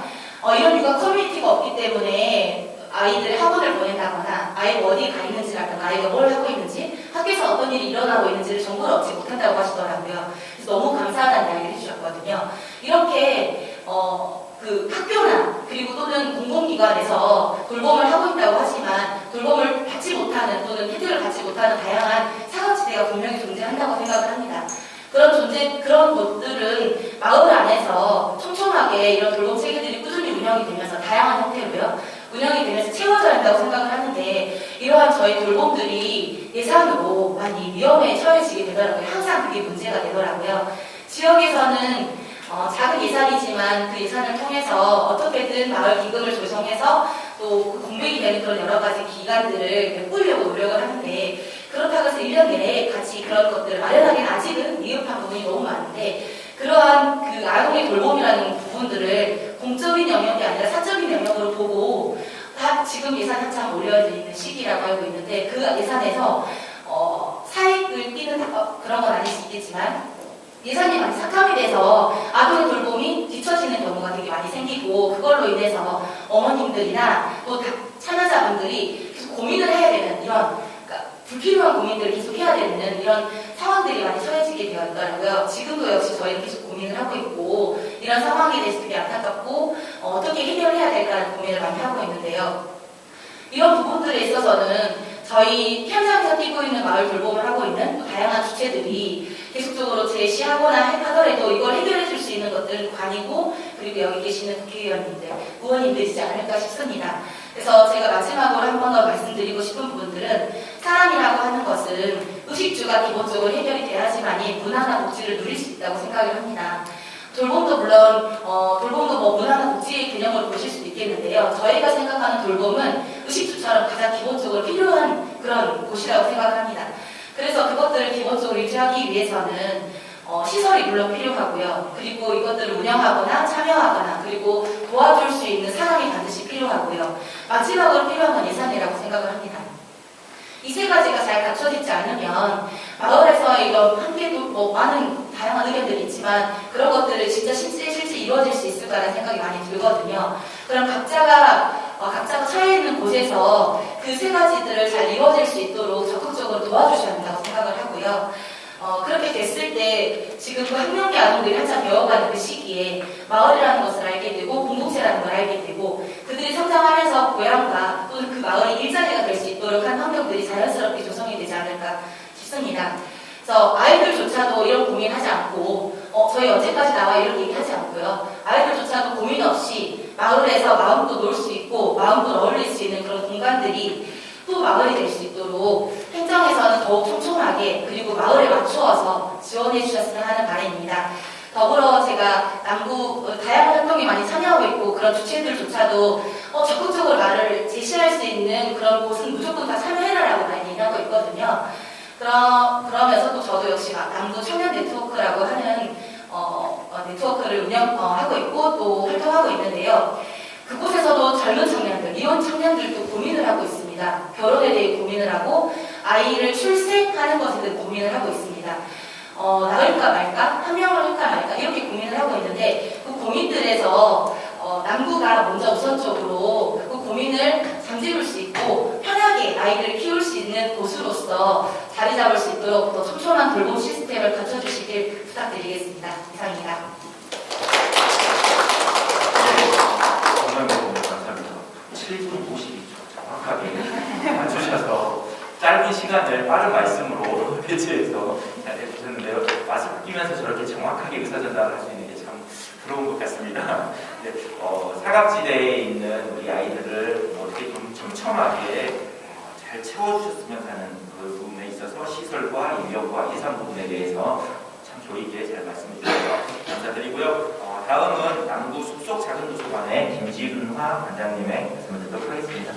이런 육아 커뮤니티가 없기 때문에 아이들 학원을 보낸다거나 아이가 어디에 가 있는지라든가 아이가 뭘 하고 있는지 학교에서 어떤 일이 일어나고 있는지를 정보를 얻지 못한다고 하시더라고요. 그래서 너무 감사하다는 이야기를 해주셨거든요. 이렇게 그 학교나 그리고 또는 공공기관에서 돌봄을 하고 있다고 하지만 돌봄을 받지 못하는 또는 혜택을 받지 못하는 다양한 사각지대가 분명히 존재한다고 생각을 합니다. 그런 곳들은 마을 안에서 촘촘하게 이런 돌봄 체계들이 꾸준히 운영이 되면서 다양한 형태로요. 운영이 되면서 채워져야 한다고 생각을 하는데 이러한 저희 돌봄들이 예산으로 많이 위험에 처해지게 되더라고요. 항상 그게 문제가 되더라고요. 지역에서는 작은 예산이지만 그 예산을 통해서 어떻게든 마을 기금을 조성해서 또 공백이 되는 그런 여러 가지 기관들을 메꾸려고 노력을 하는데 그렇다고 해서 1년 내에 같이 그런 것들을 마련하기는 아직은 미흡한 부분이 너무 많은데 그러한 그 아동의 돌봄이라는 부분들을 공적인 영역이 아니라 사적인 영역으로 보고 지금 예산 한참 올려져 있는 시기라고 알고 있는데 그 예산에서 사익을 띠는 그런 건 아닐 수 있겠지만 예산이 많이 삭감이 돼서 아동의 돌봄이 뒤처지는 경우가 되게 많이 생기고 그걸로 인해서 어머님들이나 또 참여자분들이 계속 고민을 해야 되는 이런 불필요한 고민들을 계속 해야 되는 이런 상황들이 많이 처해지게 되었더라고요. 지금도 역시 저희는 계속 고민을 하고 있고 이런 상황에 대해서 되게 안타깝고 어떻게 해결해야 될까라는 고민을 많이 하고 있는데요. 이런 부분들에 있어서는 저희 현장에서 뛰고 있는 마을 돌봄을 하고 있는 또 다양한 주체들이 계속적으로 제시하거나 하더라도 이걸 해결해 줄 수 있는 것들은 관이고 그리고 여기 계시는 국회의원님들, 의원님들이지 않을까 싶습니다. 그래서 제가 마지막으로 한 번 더 말씀드리고 싶은 부분들은 사람이라고 하는 것은 의식주가 기본적으로 해결이 돼야지만이 무난한 복지를 누릴 수 있다고 생각을 합니다. 돌봄도 물론 돌봄도 뭐 무난한 복지의 개념으로 보실 수도 있겠는데요. 저희가 생각하는 돌봄은 의식주처럼 가장 기본적으로 필요한 그런 곳이라고 생각합니다. 그래서 그것들을 기본적으로 유지하기 위해서는 시설이 물론 필요하고요. 그리고 이것들을 운영하거나 참여하거나 그리고 도와줄 수 있는 사람이 반드시 필요하고요. 마지막으로 필요한 건 예산이라고 생각을 합니다. 이 세 가지가 잘 갖춰지지 않으면 마을에서 이런 함께도 뭐 많은 다양한 의견들이 있지만 그런 것들을 진짜 실제 이루어질 수 있을까라는 생각이 많이 들거든요. 그럼 각자가 처해 있는 곳에서 그 세 가지들을 잘 이루어질 수 있도록 적극적으로 도와주셔야 한다고 생각을 하고요. 그렇게 됐을 때 지금 그 학령기 아동들이 한참 배워가는 그 시기에 마을이라는 것을 알게 되고 공동체라는 걸 알게 되고 그들이 성장하면서 고향과 또는 그 마을이 일자리가 될 수 있도록 한 환경들이 자연스럽게 조성이 되지 않을까 싶습니다. 그래서 아이들조차도 이런 고민하지 않고 저희 언제까지 나와 이런 얘기하지 않고요. 아이들조차도 고민 없이 마을에서 마음껏 놀 수 있고 마음껏 어울릴 수 있는 그런 공간들이 또 마을이 될 수 있도록 행정에서는 더욱 촘촘하게 그리고 마을에 맞추어서 지원해 주셨으면 하는 바람입니다. 더불어 제가 남구 다양한 활동에 많이 참여하고 있고 그런 주체들조차도 적극적으로 나를 제시할 수 있는 그런 곳은 무조건 다 참여해라라고 많이 얘기하고 있거든요. 그러면서 또 저도 역시 남구 청년 네트워크라고 하는 네트워크를 운영하고 있고 또 활동하고 있는데요. 그곳에서도 젊은 청년들, 이혼 청년들도 고민을 하고 있습니다. 결혼에 대해 고민을 하고 아이를 출생하는 것에 대해 고민을 하고 있습니다. 낳을까 말까, 한 명을 할까 말까 이렇게 고민을 하고 있는데 그 고민들에서 남구가 먼저 우선적으로 그 고민을 잠재울 수 있고 편하게 아이들을 키울 수 있는 곳으로서 자리 잡을 수 있도록 더 촘촘한 돌봄 시스템을 갖춰주시길 부탁드리겠습니다. 이상입니다. 정말 감사합니다. 7분 52초 정확하게 맞추셔서 짧은 시간을 빠른 말씀으로 배치해서 잘 해주셨는데요. 마스크 끼면서 저렇게 정확하게 의사전달을 할 수 있는 게 참 부러운 것 같습니다. 네, 사각지대에 있는 우리 아이들을 어떻게 좀 촘촘하게 잘 채워주셨으면 하는 그 부분에 있어서 시설과 인력과 예산 부분에 대해서 참 조리 있게 잘 말씀해 주셔서 감사드리고요. 다음은 남구 숲속 작은 도서관의 김지은화 관장님의 말씀을 듣도록 하겠습니다.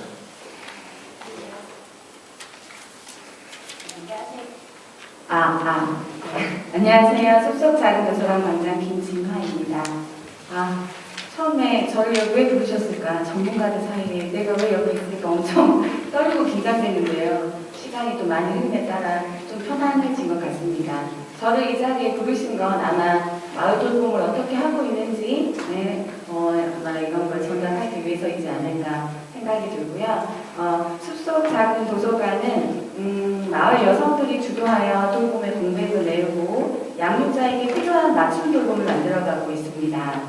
안녕하세요. 숲속 작은 도서관 관장 김진화입니다. 처음에 저를 여기 왜 부르셨을까? 전문가들 사이에 내가 왜 여기 있을까 엄청 떨리고 긴장되는데요. 시간이 또 많이 흐름에 따라 좀 편안해진 것 같습니다. 저를 이 자리에 부르신 건 아마 마을 돌봄을 어떻게 하고 있는지 아마 이런 걸 전달하기 위해서이지 않을까 생각이 들고요. 숲속 작은 도서관은 마을 여성들이 주도하여 돌봄의 공백을 메우고 양육자에게 필요한 맞춤 돌봄을 만들어가고 있습니다.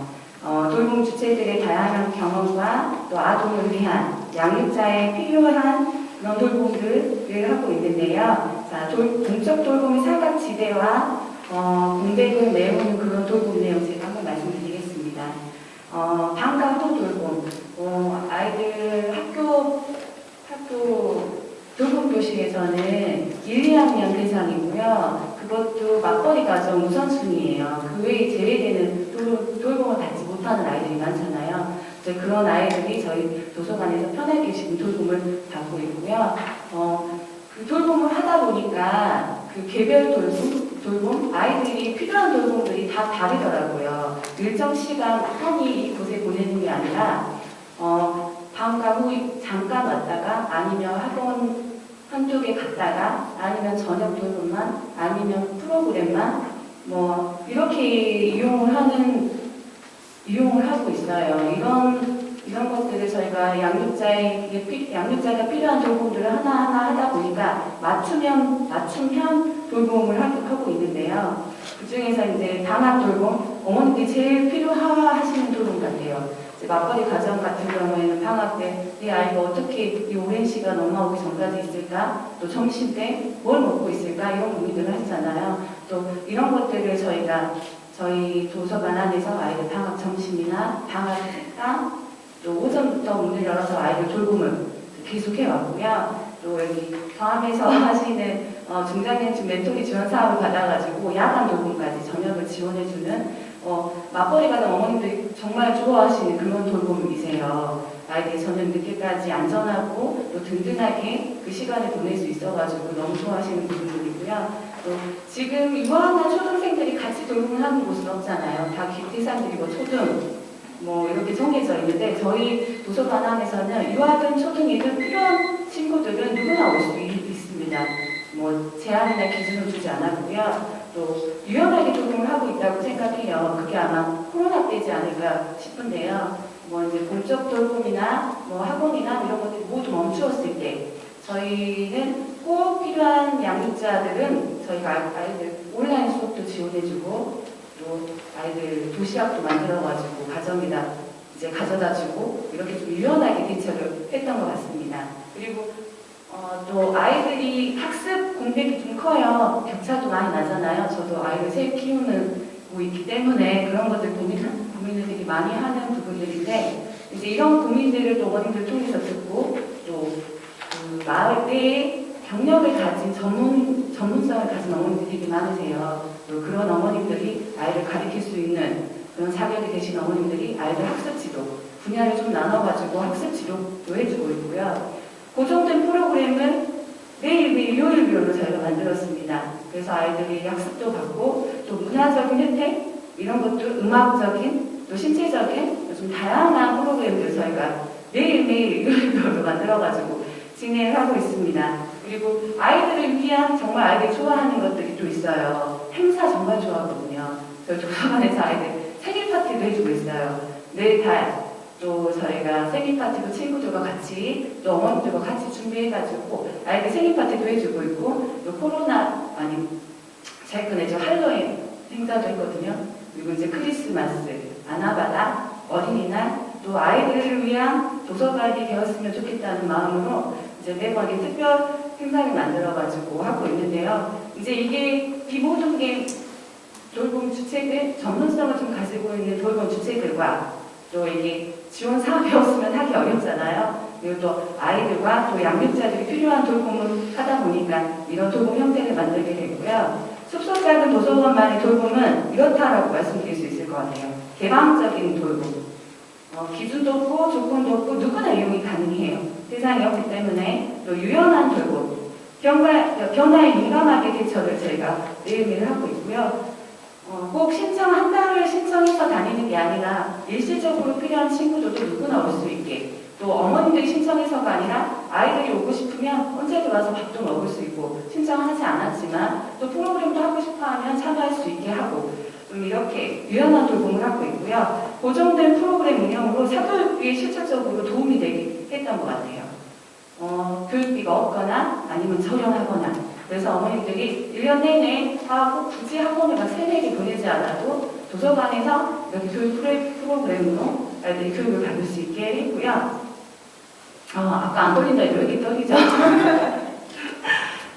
돌봄 주체들의 다양한 경험과 또 아동을 위한 양육자에 필요한 그런 돌봄들을 하고 있는데요. 자, 공적 돌봄의 사각지대와 공백을 메우는 그런 돌봄 내용 제가 한번 말씀드리겠습니다. 방과 후 돌봄, 아이들 학교 돌봄 교실에서는 1, 2학년 대상이고요. 그것도 맞벌이 가정 우선순위예요. 그 외에 제외되는 돌봄을 받지 못하는 아이들이 많잖아요. 이제 그런 아이들이 저희 도서관에서 편하게 지금 돌봄을 받고 있고요. 그 돌봄을 하다 보니까 그 개별 돌봄, 아이들이 필요한 돌봄들이 다 다르더라고요. 일정 시간 편히 이곳에 보내는 게 아니라 방과 후 잠깐 왔다가 아니면 학원 한쪽에 갔다가 아니면 저녁 돌봄만 아니면 프로그램만 이렇게 이용을 하고 있어요. 이런 것들을 저희가 양육자가 필요한 돌봄들을 하나하나 하다 보니까 맞춤형 돌봄을 하고 있는데요. 그 중에서 이제 방학 돌봄, 어머니들이 제일 필요하시는 돌봄 같아요. 맞벌이 가정 같은 경우에는 방학 때 내 아이가 어떻게 이 오랜 시간 엄마 오기 전까지 있을까? 또 점심 때 뭘 먹고 있을까? 이런 고민들을 하시잖아요. 또 이런 것들을 저희 도서관 안에서 아이들 방학 점심이나 방학 식당, 또 오전부터 문을 열어서 아이들 돌봄을 계속해 왔고요. 또 여기 경암에서 하시는 중장년층 멘토리 지원 사업을 받아가지고 야간 돌봄까지 저녁을 지원해주는 맞벌이 가정 어머님들이 정말 좋아하시는 그런 돌봄이세요. 아이들 저녁 늦게까지 안전하고 또 든든하게 그 시간을 보낼 수 있어가지고 너무 좋아하시는 부분들이고요. 또 지금 유아나 초등생들이 같이 돌봄을 하는 곳은 없잖아요. 다 기대상들이고 초등 이렇게 정해져 있는데 저희 도서관 안에서는 유아든 초등이든 필요한 친구들은 누구나 올 수 있습니다. 제한이나 기준을 주지 않았고요. 또 유연하게 돌봄을 하고 있다고 생각해요. 그게 아마 코로나 때지 않을까 싶은데요. 이제 공적 돌봄이나 학원이나 이런 것들이 모두 멈추었을 때 저희는 꼭 필요한 양육자들은 저희가 아이들 온라인 수업도 지원해주고 또 아이들 도시락도 만들어가지고 가정에다 이제 가져다주고 이렇게 좀 유연하게 대처를 했던 것 같습니다. 그리고 또 아이들이 학습 공백이 좀 커요. 격차도 많이 나잖아요. 저도 아이를 셋 키우는 있기 때문에 그런 것들 고민들이 많이 하는 부분들인데 이제 이런 고민들을 또 어머님들 통해서 듣고 또 그 마을 내 경력을 가진 전문성을 가진 어머님들이 되게 많으세요. 또 그런 어머님들이 아이를 가르칠 수 있는 그런 자격이 되신 어머님들이 아이들 학습 지도, 분야를 좀 나눠가지고 학습 지도도 해주고 있고요. 고정된 프로그램은 매일매일 요일별로 저희가 만들었습니다. 그래서 아이들이 학습도 받고 또 문화적인 혜택, 이런 것도 음악적인, 또 신체적인 좀 다양한 프로그램들 저희가 매일매일 요일별로 만들어가지고 진행을 하고 있습니다. 그리고 아이들을 위한 정말 아이들이 좋아하는 것들이 또 있어요. 행사 정말 좋아하거든요. 저희 도서관에서 아이들 생일 파티도 해주고 있어요. 매일 또 저희가 생일 파티도 친구들과 같이 또 어머님들과 같이 준비해가지고 아이들 생일 파티도 해주고 있고 또 코로나 최근에 저 할로윈 행사도 했거든요. 그리고 이제 크리스마스, 아나바다, 어린이날 또 아이들을 위한 도서관이 되었으면 좋겠다는 마음으로 이제 매번 이 특별 행사를 만들어가지고 하고 있는데요. 이제 이게 이 모든 게 돌봄 주체들, 전문성을 좀 가지고 있는 돌봄 주체들과 또 이게 지원 사업이 없으면 하기 어렵잖아요. 그리고 또 아이들과 또 양육자들이 필요한 돌봄을 하다 보니까 이런 돌봄 형태를 만들게 되고요. 숲속 작은 도서관만의 돌봄은 이렇다라고 말씀드릴 수 있을 것 같아요. 개방적인 돌봄. 기준도 없고 조건도 없고 누구나 이용이 가능해요. 세상이 없기 때문에 또 유연한 돌봄. 변화에 민감하게 대처를 저희가 매일매일 하고 있고요. 꼭 한 달을 신청해서 다니는 게 아니라 일시적으로 필요한 친구들도 누구나 올 수 있게 또 어머님들이 신청해서가 아니라 아이들이 오고 싶으면 언제든 와서 밥도 먹을 수 있고 신청하지 않았지만 또 프로그램도 하고 싶어하면 참여할 수 있게 하고 좀 이렇게 유연한 돌봄을 하고 있고요. 고정된 프로그램 운영으로 사교육비에 실질적으로 도움이 되게 했던 것 같아요. 교육비가 없거나 아니면 저렴하거나 그래서 어머님들이 1년 내내 꼭 굳이 학원을 막 3-4개 보내지 않아도 도서관에서 이렇게 교육 프로그램으로 아이들이 교육을 받을 수 있게 했고요. 아까 안 떨린다 해도 여기 떨리죠?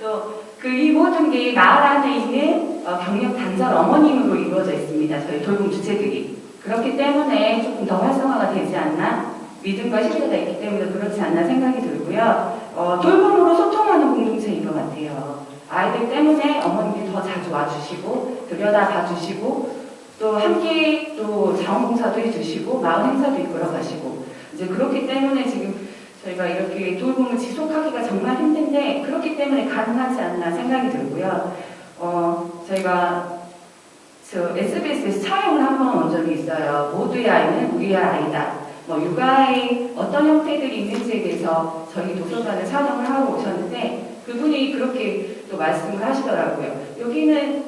또 이 모든 게 마을 안에 있는 경력 단절 어머님으로 이루어져 있습니다. 저희 돌봄 주체들이. 그렇기 때문에 조금 더 활성화가 되지 않나? 믿음과 신뢰가 있기 때문에 그렇지 않나 생각이 들고요. 돌봄으로 소통하는 공동체인 것 같아요. 아이들 때문에 어머님이 더 자주 와주시고 들여다봐주시고 또 함께 또 자원봉사도 해주시고 마을 행사도 이끌어 가시고 이제 그렇기 때문에 지금 저희가 이렇게 돌봄을 지속하기가 정말 힘든데 그렇기 때문에 가능하지 않나 생각이 들고요. 저희가 SBS에서 촬영을 한번 온 적이 있어요. 모두의 아이는 우리의 아이다. 육아에 어떤 형태들이 있는지에 대해서 저희 도서관을 촬영을 하고 오셨는데 그분이 그렇게 또 말씀을 하시더라고요. 여기는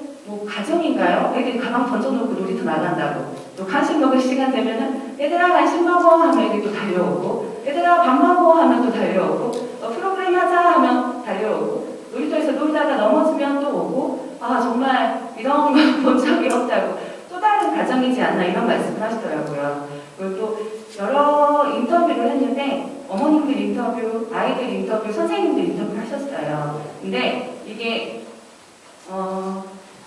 가정인가요? 애들이 가방 던져놓고 놀이터 나간다고. 또 간식 먹을 시간 되면은 얘들아 간식 먹어 하면 애들이 또 달려오고 얘들아 밥 먹어 하면 또 달려오고 프로그램 하자 하면 달려오고 놀이터에서 놀다가 넘어지면 또 오고 정말 이런 걸 본 적이 없다고 또 다른 가정이지 않나 이런 말씀을 하시더라고요. 그리고 또 여러 인터뷰를 했는데 어머님들 인터뷰, 아이들 인터뷰, 선생님들 인터뷰를 하셨어요. 근데 이게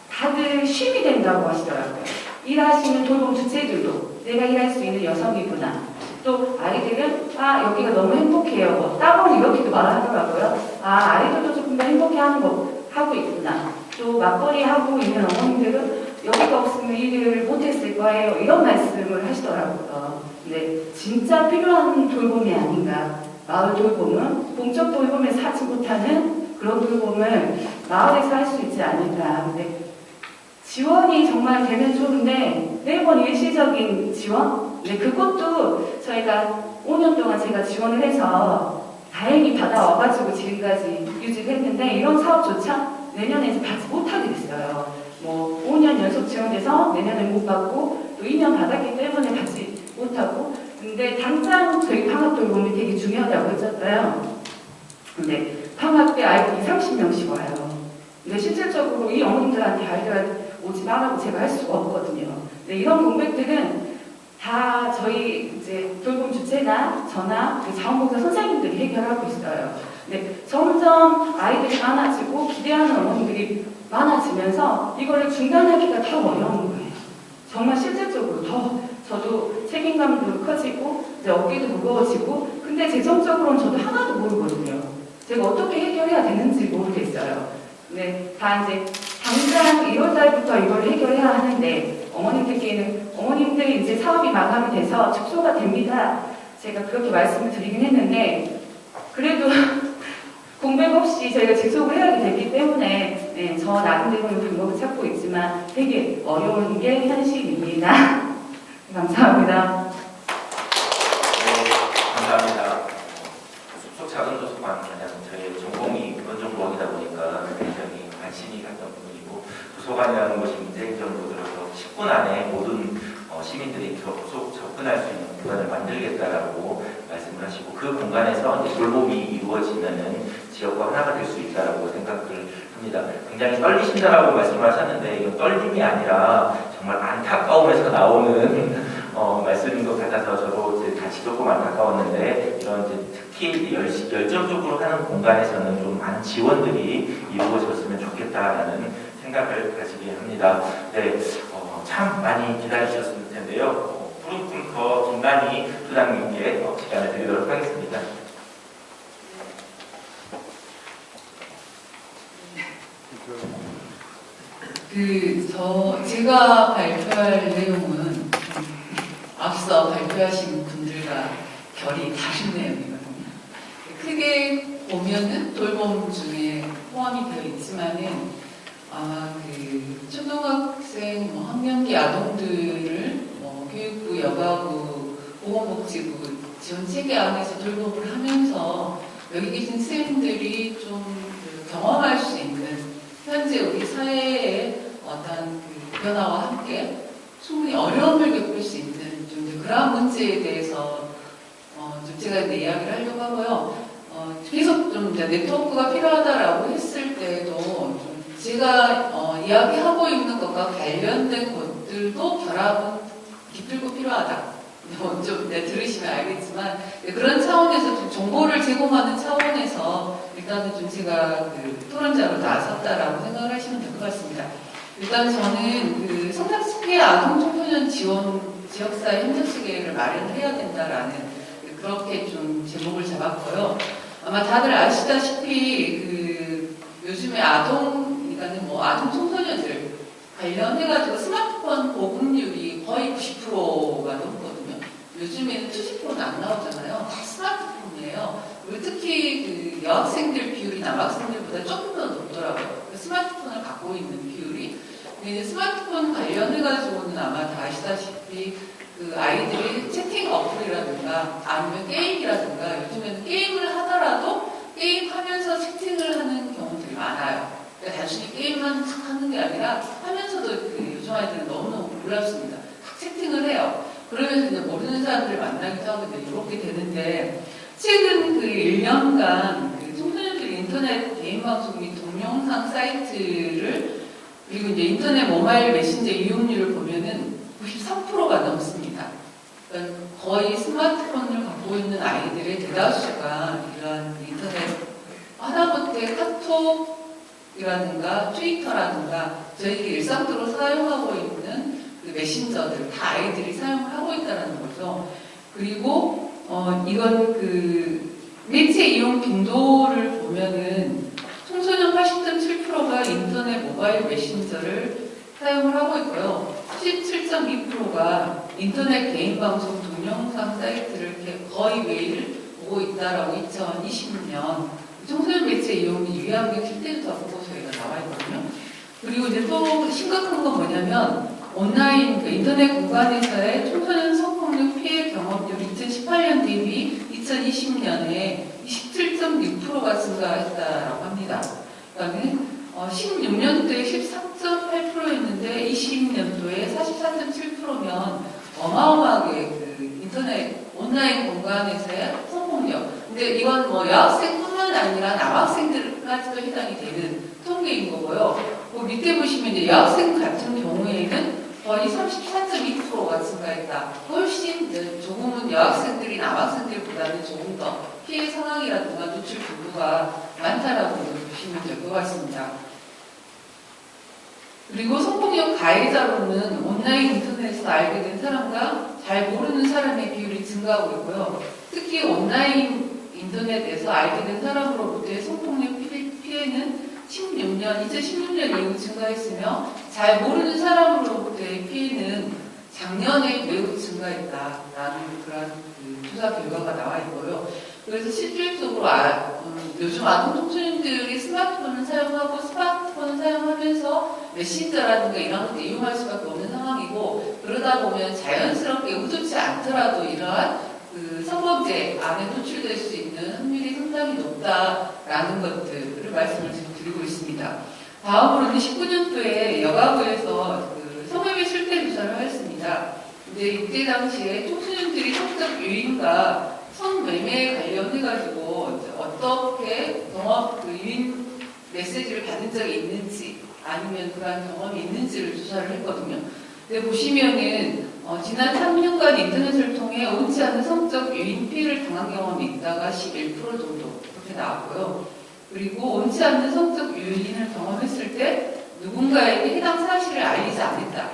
다들 쉼이 된다고 하시더라고요. 일하시는 돌봄 주체들도 내가 일할 수 있는 여성이구나. 또 아이들은 여기가 너무 행복해요. 따로 이렇게도 말하더라고요. 아이들도 조금 더 행복해하는 거 하고 있구나. 또 맞벌이 하고 있는 어머님들은 여기가 없으면 일을 못했을 거예요. 이런 말씀을 하시더라고요. 근데 진짜 필요한 돌봄이 아닌가. 마을 돌봄은 공적 돌봄에서 하지 못하는 그런 돌봄을 마을에서 할 수 있지 않을까. 근데 지원이 정말 되면 좋은데 매번 일시적인 지원? 근데 그것도 저희가 5년 동안 제가 지원을 해서 다행히 받아와가지고 지금까지 유지를 했는데 이런 사업조차 내년에 받지 못하게 됐어요. 5년 연속 지원돼서 내년에 못 받고 또 2년 받았기 때문에 받지 못하고 근데 당장 저희 방학 돌봄이 되게 중요하다고 했잖아요. 근데 방학 때 아이들이 30명씩 와요. 근데 실질적으로 이 어머님들한테 아이들 오지 말라고 제가 할 수가 없거든요. 근데 이런 공백들은 다 저희 이제 돌봄 주체나 저나 자원봉사 선생님들이 해결하고 있어요. 근데 점점 아이들이 많아지고 기대하는 어머님들이 많아지면서 이거를 중단하기가 더 어려운 거예요. 정말 실질적으로 더 저도 책임감도 커지고 이제 어깨도 무거워지고 근데 재정적으로는 저도 하나도 모르거든요. 제가 어떻게 해결해야 되는지 모르겠어요. 네, 다 이제 당장 1월 달부터 이걸 해결해야 하는데 어머님들이 이제 사업이 마감이 돼서 축소가 됩니다. 제가 그렇게 말씀을 드리긴 했는데 그래도 공백 없이 저희가 지속을 해야 되기 때문에 네, 저 나름대로는 방법을 찾고 있지만 되게 어려운 게 현실입니다. 감사합니다. 네, 감사합니다. 숲속 작은 도서관 그냥 저희 전공이 그런 전공이다 보니까 굉장히 관심이 갔던 부분이고 도서관이라는 것이 문재인정부 들어서 10분 안에 모든 시민들이 속 접근할 수 있는 공간을 만들겠다라고 말씀을 하시고 그 공간에서 이제 돌봄이 이루어지면은 지역과 하나가 될 수 있다라고 생각을 합니다. 굉장히 떨리신다라고 말씀을 하셨는데 이건 떨림이 아니라 정말 안타까움에서 나오는 말씀인 것 같아서 저도 이제 같이 조금 안타까웠는데 이런 이제 특히 열정적으로 하는 공간에서는 좀 많은 지원들이 이루어졌으면 좋겠다라는 생각을 가지게 합니다. 네, 참 많이 기다리셨을 텐데요. 푸른풀 더 김만희 부장님께 시간을 드리도록 하겠습니다. 제가 발표할 내용은 앞서 발표하신 분들과 결이 다른 내용이거든요. 크게 보면은 돌봄 중에 포함이 되어 있지만은 아마 초등학생, 학년기 아동들을 교육부, 여가부, 보건복지부 지원 체계 안에서 돌봄을 하면서 여기 계신 선생님들이 좀 경험할 수 있는 현재 우리 사회의 어떤 변화와 함께 충분히 어려움을 겪을 수 있는 좀 그러한 문제에 대해서 좀 제가 이야기를 하려고 하고요. 계속 좀 네트워크가 필요하다라고 했을 때에도 좀 제가 이야기하고 있는 것과 관련된 것들도 결합은 깊고 필요하다. 좀 들으시면 알겠지만 그런 차원에서 좀 정보를 제공하는 차원에서 일단은 좀 제가 토론자로 나섰다라고 생각을 하시면 될 것 같습니다. 일단 저는 성장시 피해 아동 청소년 지원 지역사회 행정 체계를 마련해야 된다라는 그렇게 좀 제목을 잡았고요. 아마 다들 아시다시피 요즘에 그러니까는 아동 청소년들 관련해가지고 스마트폰 보급률이 거의 90%가 넘거든요. 요즘에는 70%는 안 나오잖아요. 다 스마트폰이에요. 그리고 특히 여학생들 비율이 남학생들보다 조금 더 높더라고요. 스마트폰을 갖고 있는 비율이. 근데 스마트폰 관련해가지고는 아마 다 아시다시피 아이들이 채팅 어플이라든가 아니면 게임이라든가 요즘에는 게임을 하더라도 게임하면서 채팅을 하는 경우들이 많아요. 그러니까 단순히 게임만 하는 게 아니라 하면서도 요즘 아이들은 너무너무 놀랍습니다. 채팅을 해요. 그러면서 이제 모르는 사람들을 만나기도 하고 이렇게 되는데 최근 1년간 청소년들이 인터넷 개인 방송 및 동영상 사이트를 그리고 이제 인터넷 모바일 메신저 이용률을 보면은 93%가 넘습니다. 그러니까 거의 스마트폰을 갖고 있는 아이들의 대다수가 이러한 인터넷 하다못해 카톡이라든가 트위터라든가 저희들이 일상적으로 사용하고 있는 메신저들 다 아이들이 사용을 하고 있다는 거죠. 그리고 이건 매체 이용 빈도를 보면은 청소년 80.7%가 인터넷 모바일 메신저를 사용을 하고 있고요. 17.2%가 인터넷 개인 방송 동영상 사이트를 거의 매일 보고 있다라고 2020년 청소년 매체 이용이 유의하는 실데이터 보고서에가 나와 있거든요. 그리고 이제 또 심각한 건 뭐냐면 온라인 인터넷 공간에서의 청소년 성폭력 피해 경험률이 2018년 대비 2020년에 27.6%가 증가했다라고 합니다. 그러니까 16년도에 13.8%였는데 20년도에 44.7%면 어마어마하게 인터넷 온라인 공간에서의 성폭력. 근데 이건 여학생뿐만 아니라 남학생들까지도 해당이 되는 통계인 거고요. 그 밑에 보시면 이제 여학생 같은 경우에는 거의 34.2%가 증가했다. 훨씬 조금은 여학생들이 남학생들보다는 조금 더 피해 상황이라든가 노출 빈도가 많다라고 보시면 될 것 같습니다. 그리고 성폭력 가해자로는 온라인 인터넷에서 알게 된 사람과 잘 모르는 사람의 비율이 증가하고 있고요. 특히 온라인 인터넷에서 알게 된 사람으로부터의 성폭력 피해는 2016년 이후 증가했으며 잘 모르는 사람으로부터의 피해는 작년에 매우 증가했다라는 그런 조사 결과가 나와 있고요. 그래서 실질적으로 요즘 아동 청소년들이 스마트폰을 사용하고 스마트폰을 사용하면서 메신저라든가 이런 것들 이용할 수밖에 없는 상황이고, 그러다 보면 자연스럽게 의도치 않더라도 이러한 성범죄 안에 노출될 수 있는 확률이 상당히 높다라는 것들을 말씀을 지금 드리고 있습니다. 다음으로는 19년도에 여가부에서 성매매 실태 조사를 하였습니다. 근데 이때 당시에 청소년들이 성적 유인과 성매매에 관련해가지고 어떻게 유인 메시지를 받은 적이 있는지 아니면 그러한 경험이 있는지를 조사를 했거든요. 근데 보시면은 지난 3년간 인터넷을 통해 옳지 않은 성적 유인 피해를 당한 경험이 있다가 11% 정도 그렇게 나왔고요. 그리고 옳지 않는 성적 유인을 경험했을 때 누군가에게 해당 사실을 알리지 않았다.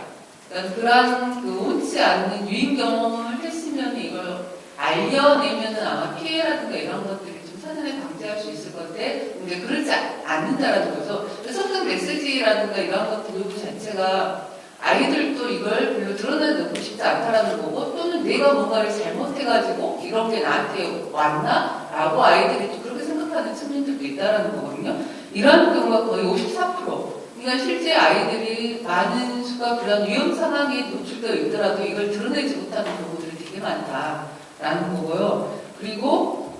그러니까 그러한 옳지 않는 유인 경험을 했으면 이걸 알려내면은 아마 피해라든가 이런 것들이 좀 사전에 방지할 수 있을 건데, 근데 그렇지 않는다라는 거죠. 성적 메시지라든가 이런 것들 자체가 아이들도 이걸 별로 드러내고 싶지 않다라는 거고, 또는 내가 뭔가를 잘못해가지고 이런 게 나한테 왔나? 라고 아이들이 또 그렇게 생각하는 측면들도 있다라는 거거든요. 이런 경우가 거의 54%. 그러니까 실제 아이들이 많은 수가 그런 위험 상황에 노출되어 있더라도 이걸 드러내지 못하는 경우들이 되게 많다라는 거고요. 그리고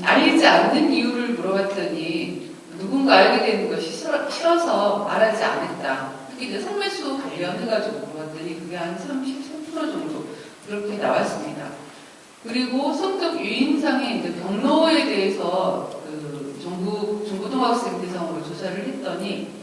알리지 않는 이유를 물어봤더니 누군가 알게 되는 것이 싫어서 말하지 않았다. 특히 이제 성매수 관련해가지고 물어봤더니 그게 한 33% 정도 그렇게 나왔습니다. 그리고 성적 유인상의 이제 경로에 대해서 중고등학생 대상으로 조사를 했더니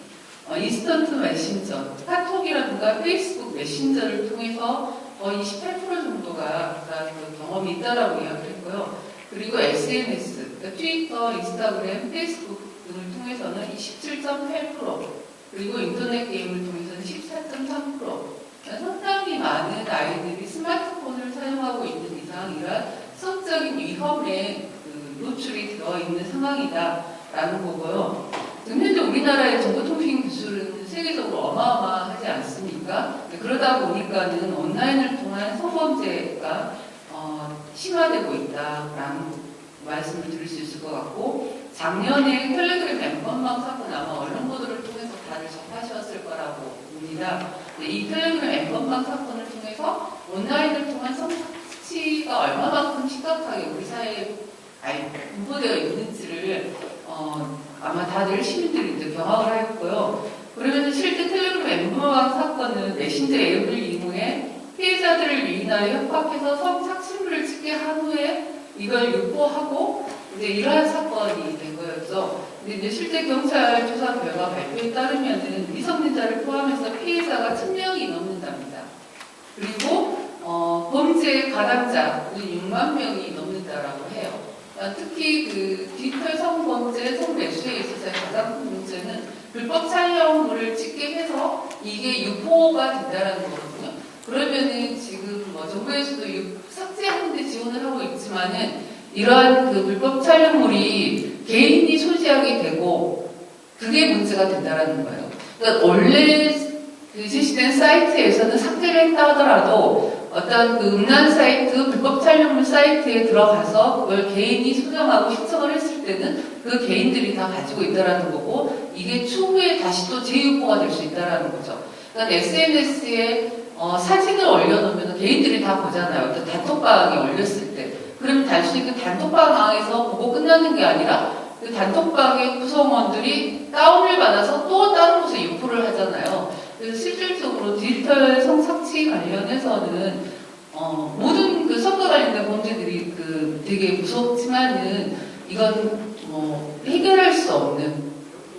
인스턴트 메신저, 카톡이라든가 페이스북 메신저를 통해서 거의 18% 정도가 그 경험이 있다라고 이야기를 했고요. 그리고 SNS, 그러니까 트위터, 인스타그램, 페이스북 등을 통해서는 27.8%, 그리고 인터넷 게임을 통해서는 14.3%. 그러니까 상당히 많은 아이들이 스마트폰을 사용하고 있는 이상 이런 성적인 위험에 노출이 되어 있는 상황이다라는 거고요. 지금 현재 우리나라의 정보통신 기술은 세계적으로 어마어마하지 않습니까? 그러다 보니까는 온라인을 통한 성범죄가 심화되고 있다라는 말씀을 드릴 수 있을 것 같고, 작년에 텔레그램 엠번방 사건 아마 언론 보도를 통해서 다들 접하셨을 거라고 봅니다. 이 텔레그램 엠번방 사건을 통해서 온라인을 통한 성착취가 얼마만큼 심각하게 우리 사회에 분포되어 있는지를 아마 다들 시민들이 이제 경험을 하였고요. 그러면서 실제 텔레그램 엠번방 사건은 메신저 앱을 이용해 피해자들을 유인하여 협박해서 성착취물을 찍게 한 후에 이걸 유포하고 이제 이러한 사건이 된 거였죠. 근데 이제 실제 경찰 조사 결과 발표에 따르면은 미성년자를 포함해서 피해자가 1000명이 넘는답니다. 그리고 범죄 가담자 6만 명이 넘는다라고 해요. 특히 디지털 성범죄, 성매수에 있어서 가장 큰 문제는 불법 촬영물을 찍게 해서 이게 유포가 된다라는 거거든요. 그러면은 지금 정부에서도 삭제하는 데 지원을 하고 있지만은 이러한 불법 촬영물이 개인이 소지하게 되고 그게 문제가 된다라는 거예요. 그러니까 원래 제시된 사이트에서는 삭제를 했다 하더라도 어떤 음란 사이트, 불법 촬영물 사이트에 들어가서 그걸 개인이 수정하고 신청을 했을 때는 그 개인들이 다 가지고 있다라는 거고, 이게 추후에 다시 또 재유포가 될 수 있다라는 거죠. 그러니까 SNS에 사진을 올려놓으면 개인들이 다 보잖아요. 어떤 단톡방에 올렸을 때. 그러면 단순히 그 단톡방에서 보고 끝나는 게 아니라 그 단톡방의 구성원들이 다운을 받아서 또 다른 곳에 유포를 하잖아요. 그래서 실질적으로 디지털 성착취 관련해서는 모든 선거 관련된 범죄들이 되게 무섭지만은 이건 해결할 수 없는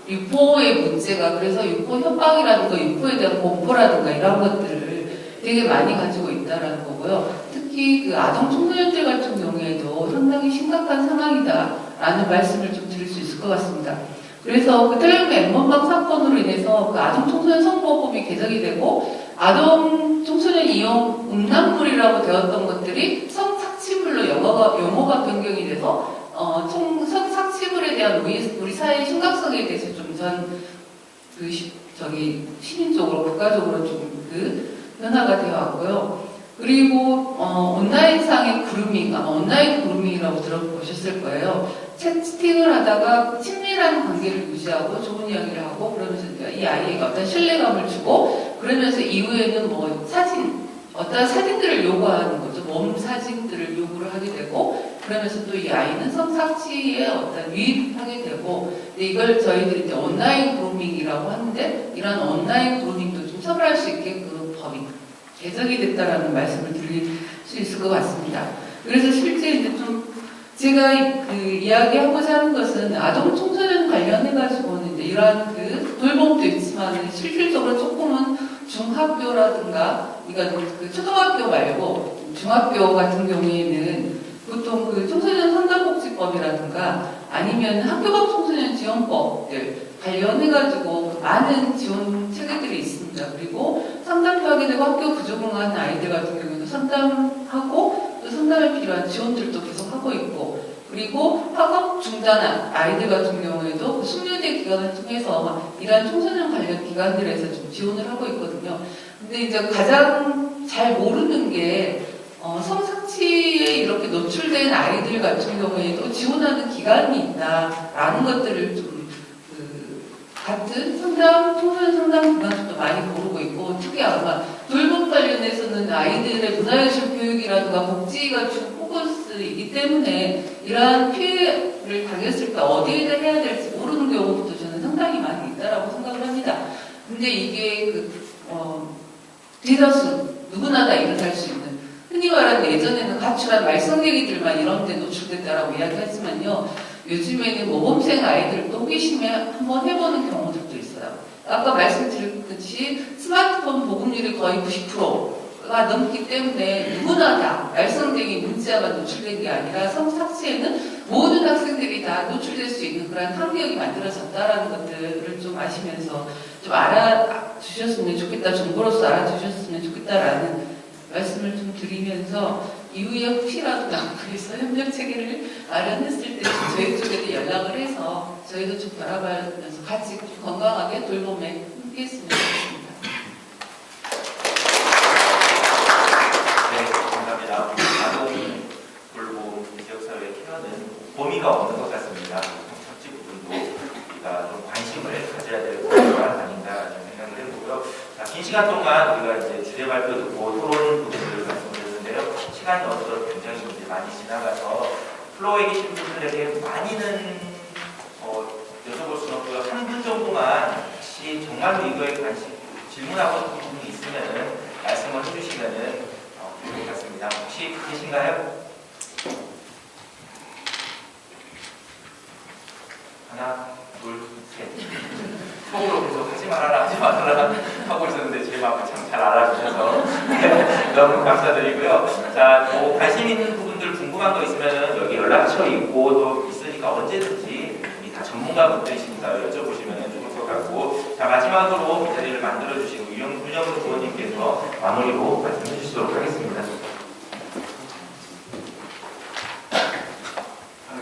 유포의 문제가, 그래서 유포 협박이라든가 유포에 대한 공포라든가 이런 것들을 되게 많이 가지고 있다라는 거고요. 특히 아동 청소년들 같은 경우에도 상당히 심각한 상황이다라는 말씀을 좀 드릴 수 있을 것 같습니다. 그래서 텔레그램 엠번방 사건으로 인해서 아동 청소년 성보호법이 개정이 되고, 아동 청소년 이용 음란물이라고 되었던 것들이 성착취물로 용어가 변경이 돼서 성착취물에 대한 우리 사회의 심각성에 대해서 좀 시민적으로 국가적으로 좀 변화가 되어 왔고요. 그리고 온라인상의 그루밍, 아마 온라인 그루밍이라고 들어보셨을 거예요. 채팅을 하다가 친밀한 관계를 유지하고 좋은 이야기를 하고 그러면서 이 아이에게 어떤 신뢰감을 주고 그러면서 이후에는 어떤 사진들을 요구하는 거죠. 몸 사진들을 요구를 하게 되고 그러면서 또 이 아이는 성착취에 어떤 유입하게 되고 이걸 저희들이 이제 온라인 그루밍이라고 하는데 이런 온라인 그루밍도 좀 처벌할 수 있게 그 법이 개정이 됐다라는 말씀을 드릴 수 있을 것 같습니다. 그래서 실제 이제 좀 제가 이야기하고자 하는 것은 아동 청소년 관련해가지고는 이제 이러한 돌봄도 있지만 실질적으로 조금은 중학교라든가 그러니까 초등학교 말고 중학교 같은 경우에는 보통 청소년 상담복지법이라든가 아니면 학교법 청소년 지원법들 관련해가지고 많은 지원 체계들이 있습니다. 그리고 상담도 하게 되고 학교 부적응한 아이들 같은 경우에도 상담하고 또 상담에 필요한 지원들도 계속 하고 있고 그리고 학업 중단한 아이들 같은 경우에도 숙려제 기관을 통해서 이러한 청소년 관련 기관들에서 좀 지원을 하고 있거든요. 근데 이제 가장 잘 모르는 게 성착취에 이렇게 노출된 아이들 같은 경우에도 지원하는 기관이 있다라는 것들을 좀 같은 청소년 상담 기관들도 많이 모르고 있고 특히 아마 돌봄 관련해서는 아이들의 문화예술 교육이라든가 복지가 주 포커스이기 때문에 이러한 피해를 당했을 때 어디에다 해야 될지 모르는 경우도 저는 상당히 많이 있다라고 생각을 합니다. 근데 이게 대다수 누구나 다 일어날 수 있는 흔히 말하는 예전에는 가출한 말썽쟁이들만 이런 데 노출됐다라고 이야기하지만요. 요즘에는 모범생 아이들도 호기심에 한번 해보는 경우들도 있어요. 아까 말씀드렸듯이 스마트폰 보급률이 거의 90%가 넘기 때문에 누구나 다 말썽쟁이 문자가 노출된 게 아니라 성착취에는 모든 학생들이 다 노출될 수 있는 그런 환경이 만들어졌다라는 것들을 좀 아시면서 좀 알아주셨으면 좋겠다, 정보로서 알아주셨으면 좋겠다라는 말씀을 좀 드리면서 이후에 혹시라도 남부에서 협력 체계를 마련했을 때 저희 쪽에도 연락을 해서 저희도 좀 바라보면서 같이 좀 건강하게 돌봄에 함께했으면 좋겠습니다. 네, 감사합니다. 아동 돌봄 지역사회 케어는 범위가 없는 것 같습니다. 착취 부분도 우리가 좀 관심을 가져야 될 부분가 아닌가 생각을 해보고요. 긴 시간 동안 우리가 이제 주제 발표 듣고 토론 부분을 말씀드렸는데요. 시간이 어느덧 굉장히 이제 많이 지나가서 플로어에 계신 분들에게 많이는 여쭤볼 수는 없고요. 한 분 정도만 혹시 정말로 이거에 관심 질문하고 싶은 부분이 있으면은 말씀을 해주시면은 좋을 것 같습니다. 혹시 계신가요? 하나, 둘, 셋. 속으로 계속 하지 말아라 하고 있었는데 제 마음을 참 잘 알아주셔서 너무 감사드리고요. 자, 관심 있는 부분들 궁금한 거 있으면 여기 연락처 있고 또 있으니까 언제든지 우리 다 전문가분들이시니까 여쭤보시면 좋을 것 같고, 자, 마지막으로 이 자리를 만들어주신 윤영수 부원님께서 마무리로 말씀해 주시도록 하겠습니다.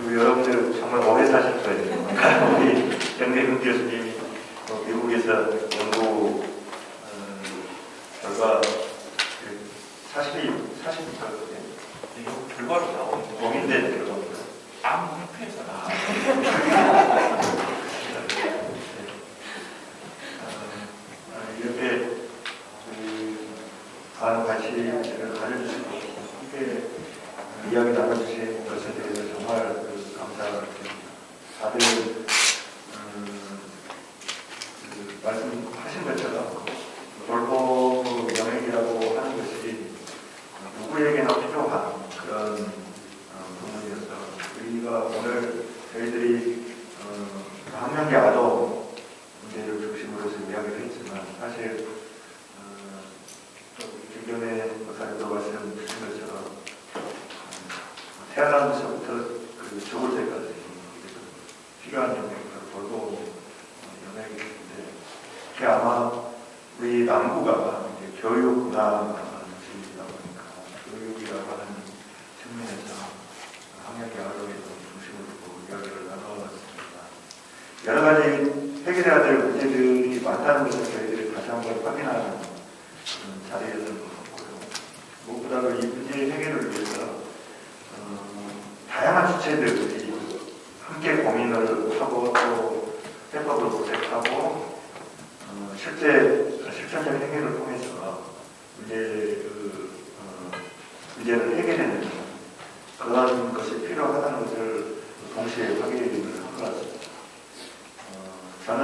여러분들 정말 오래 사실 거예요. 우리 영대근 교수님이 미국에서 연구 결과 40%거든요. 결과로 나오는 범인대 들어갑니다. 암 흡해서 이렇게 많은 관심을 가져주시고 함께 이야기 나눠주신 것에 대해서 정말 감사드립니다. 다들 말씀하신 것처럼 돌봄 영역이라고 하는 것이 누구에게나 필요한 그런 부분이어서 우리가 오늘 저희들이 학령기 아동 문제를 중심으로 해서 이야기를 했지만 사실 기존에 목사님도 말씀주신 것처럼 태어나면서부터 죽을 때까지 필요한 영역이 돌봄 영역이 있는데 그게 아마 우리 남부가 교육 문화주의다 보니까 교육이라고 하는 측면에서 학력의 아동에 중심으로 여러 가지 해결해야 될 문제들이 많다는 것을 저희들이 다시 한번 확인하는 그런 자리였던 것 같고요. 무엇보다도 이 문제 해결을 위해서 다양한 주체들이 함께 고민을 하고 또 해법을 모색하고 실천적 해결을 통해서 문제를 해결해내는 그런 것이 필요하다는 것을 동시에 확인을 한 것 같습니다. 저는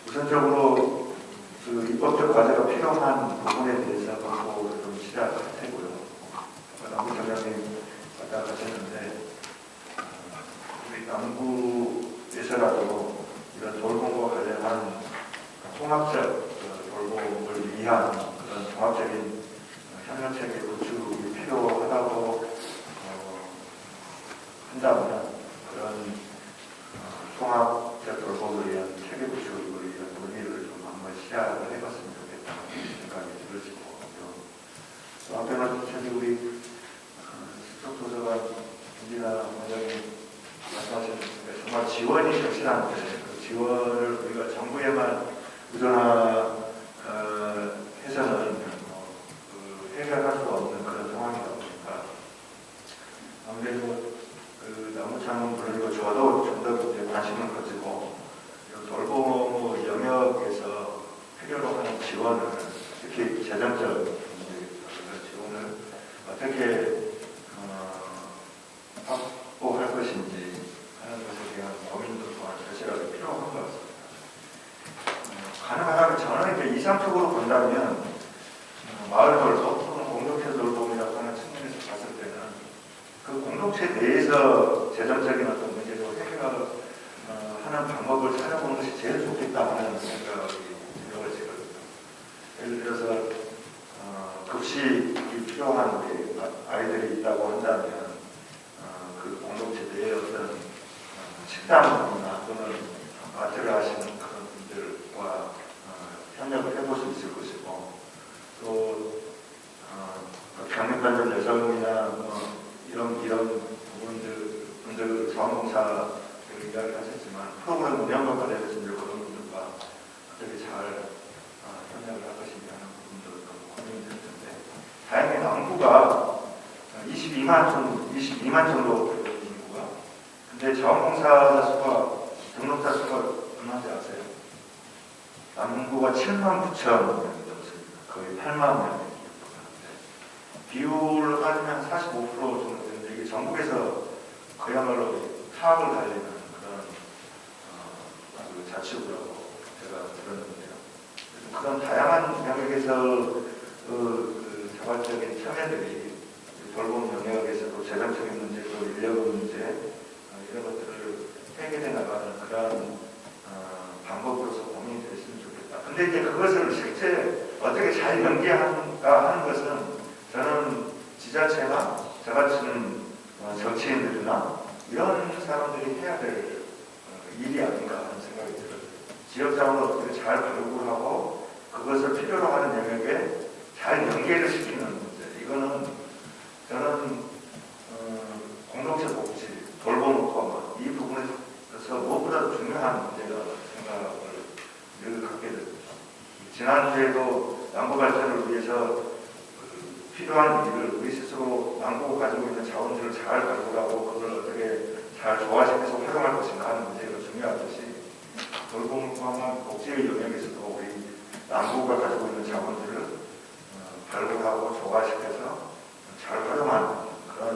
우선적으로 그 입법적 과제가 필요한 부분에 대해서 공부를 좀 시작할 테고요. 남부 경장님 왔다 가셨는데 우리 남부에서라도 이런 돌봄과 관련한 통합적 돌봄을 위한 그런 종합적인 협력체계 구축이 필요하다고 한다면 그런 통합적 돌봄을 위한 체계 구축을 위한 논의를 좀 한번 시작을 해봤으면 좋겠다는 생각이 들어지고 또 앞에는 사실 우리 수석도서관 김진아 원장님 말씀하신 정말 지원이 절실한데 그 지원을 우리가 정부에만 의존해서는 해결할 수 없는 그런 상황이다 보니까 아무래도 그 나무창은 물론이고 저도 좀 더 관심을 가지고 돌봄 영역에서 필요로 하는 지원을 특히 재정적 지원을 어떻게 확보할 것인지 하는 것에 대한 고민도 또한 절실하게 필요한 것 같습니다. 가능하다면 저는 이제 이상적으로 본다면 마을 돌봄 또는 공동체 돌봄이라고 하는 측면에서 봤을 때는 그 공동체 내에서 재정적인 어떤 문제를 해결하는 방법을 찾아보는 것이 제일 좋겠다는 생각이 들어지거든요. 예를 들어서 급식이 필요한 우리 아이들이 있다고 한다면 그 공동체 내에 어떤 식당이나 또는 마트를 하시는 그런 분들과 협력을 해볼 수 있을 것이고 또 경력단절 여성이나 이런 분들 자원봉사 이야기를 하셨지만 프로그램 운영과 관련해서 이제 그런 분들과 어떻게 잘 협력을 할 것인가 하는 부분도 고민이 될 텐데 다행히 남부가 22만 정도 되는 인구가 근데 자원봉사 수가 등록자 수가 얼마인지 아세요? 남부가 7만 9천 명이 넘습니다. 거의 8만 명이 비율로 따지면 45% 정도 되는데 이게 전국에서 그야말로 사업을 달리는 그런 자치구라고 제가 들었는데요. 그래서 그런 다양한 영역에서 자발적인 참여들이 돌봄 영역에서도 재정적인 문제, 또 인력 문제 이런 것들을 해결해 나가는 그런 방법으로서 고민이 됐으면 좋겠다. 근데 이제 그것을 실제 어떻게 잘 연계하는가 하는 것은 저는 지자체나 저같은 정치인들이나 이런 사람들이 해야 될 일이 아닌가 하는 생각이 들어요. 지역장으로 어떻게 잘 발굴을 하고 그것을 필요로 하는 영역에 잘 연계를 시키는 문제. 이거는 저는 공동체 복지, 돌봄과 이 부분에서 무엇보다도 중요한 문제라고 생각을 늘 갖게 됩니다. 지난주에도 남부 발전을 위해서 필요한 일을 우리 스스로 남부가 가지고 있는 자원들을 잘 발굴하고 그걸 어떻게 잘 조화시켜서 활용할 것인가 하는 문제가 중요하듯이 돌봄과 복지의 영역에서도 우리 남부가 가지고 있는 자원들을 발굴하고 조화시켜서 잘 활용하는 그런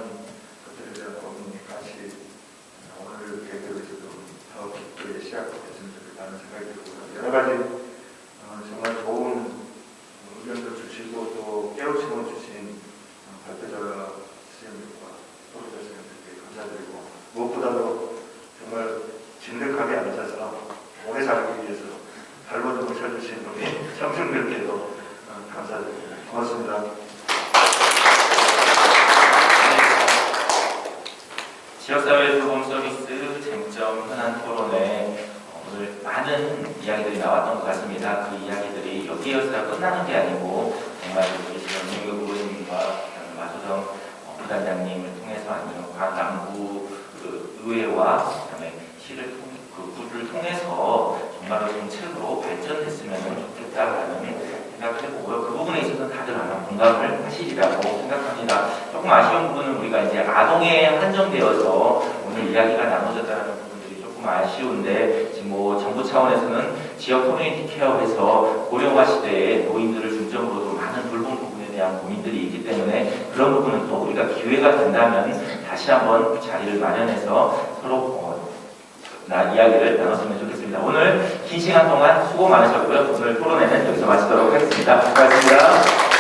것들에 대한 고민이 같이 오늘 계획에서도 더 깊게 시작됐으면 좋겠다는 생각이 들고요. 여러 가지 정말 좋은 의견도 주시고 또 깨우침을 주신 발표자 선생님과 토론자 선생님들께 감사드리고 무엇보다도 정말 진득하게 앉아서 오래 살기 위해서 발버둥을 쳐주신 우리 청중들께도 감사드립니다. 고맙습니다. 지역사회 돌봄 서비스 쟁점 현안 토론회 오늘 많은 이야기들이 나왔던 것 같습니다. 그 이야기들이 여기에서 끝나는 게 아니고 정말 우리 지금 민규 의원님과 마소정 부단장님을 통해서 아니면 남부 의회와 그다음에 시를 구를 통해 공감을 하시리라고 생각합니다. 조금 아쉬운 부분은 우리가 이제 아동에 한정되어서 오늘 이야기가 나눠졌다는 부분들이 조금 아쉬운데 지금 뭐 정부 차원에서는 지역 커뮤니티 케어에서 고령화 시대에 노인들을 중점으로도 많은 돌봄 부분에 대한 고민들이 있기 때문에 그런 부분은 또 우리가 기회가 된다면 다시 한번 그 자리를 마련해서 서로 이야기를 나눴으면 좋겠습니다. 오늘 긴 시간 동안 수고 많으셨고요. 오늘 토론회는 여기서 마치도록 하겠습니다. 고맙습니다.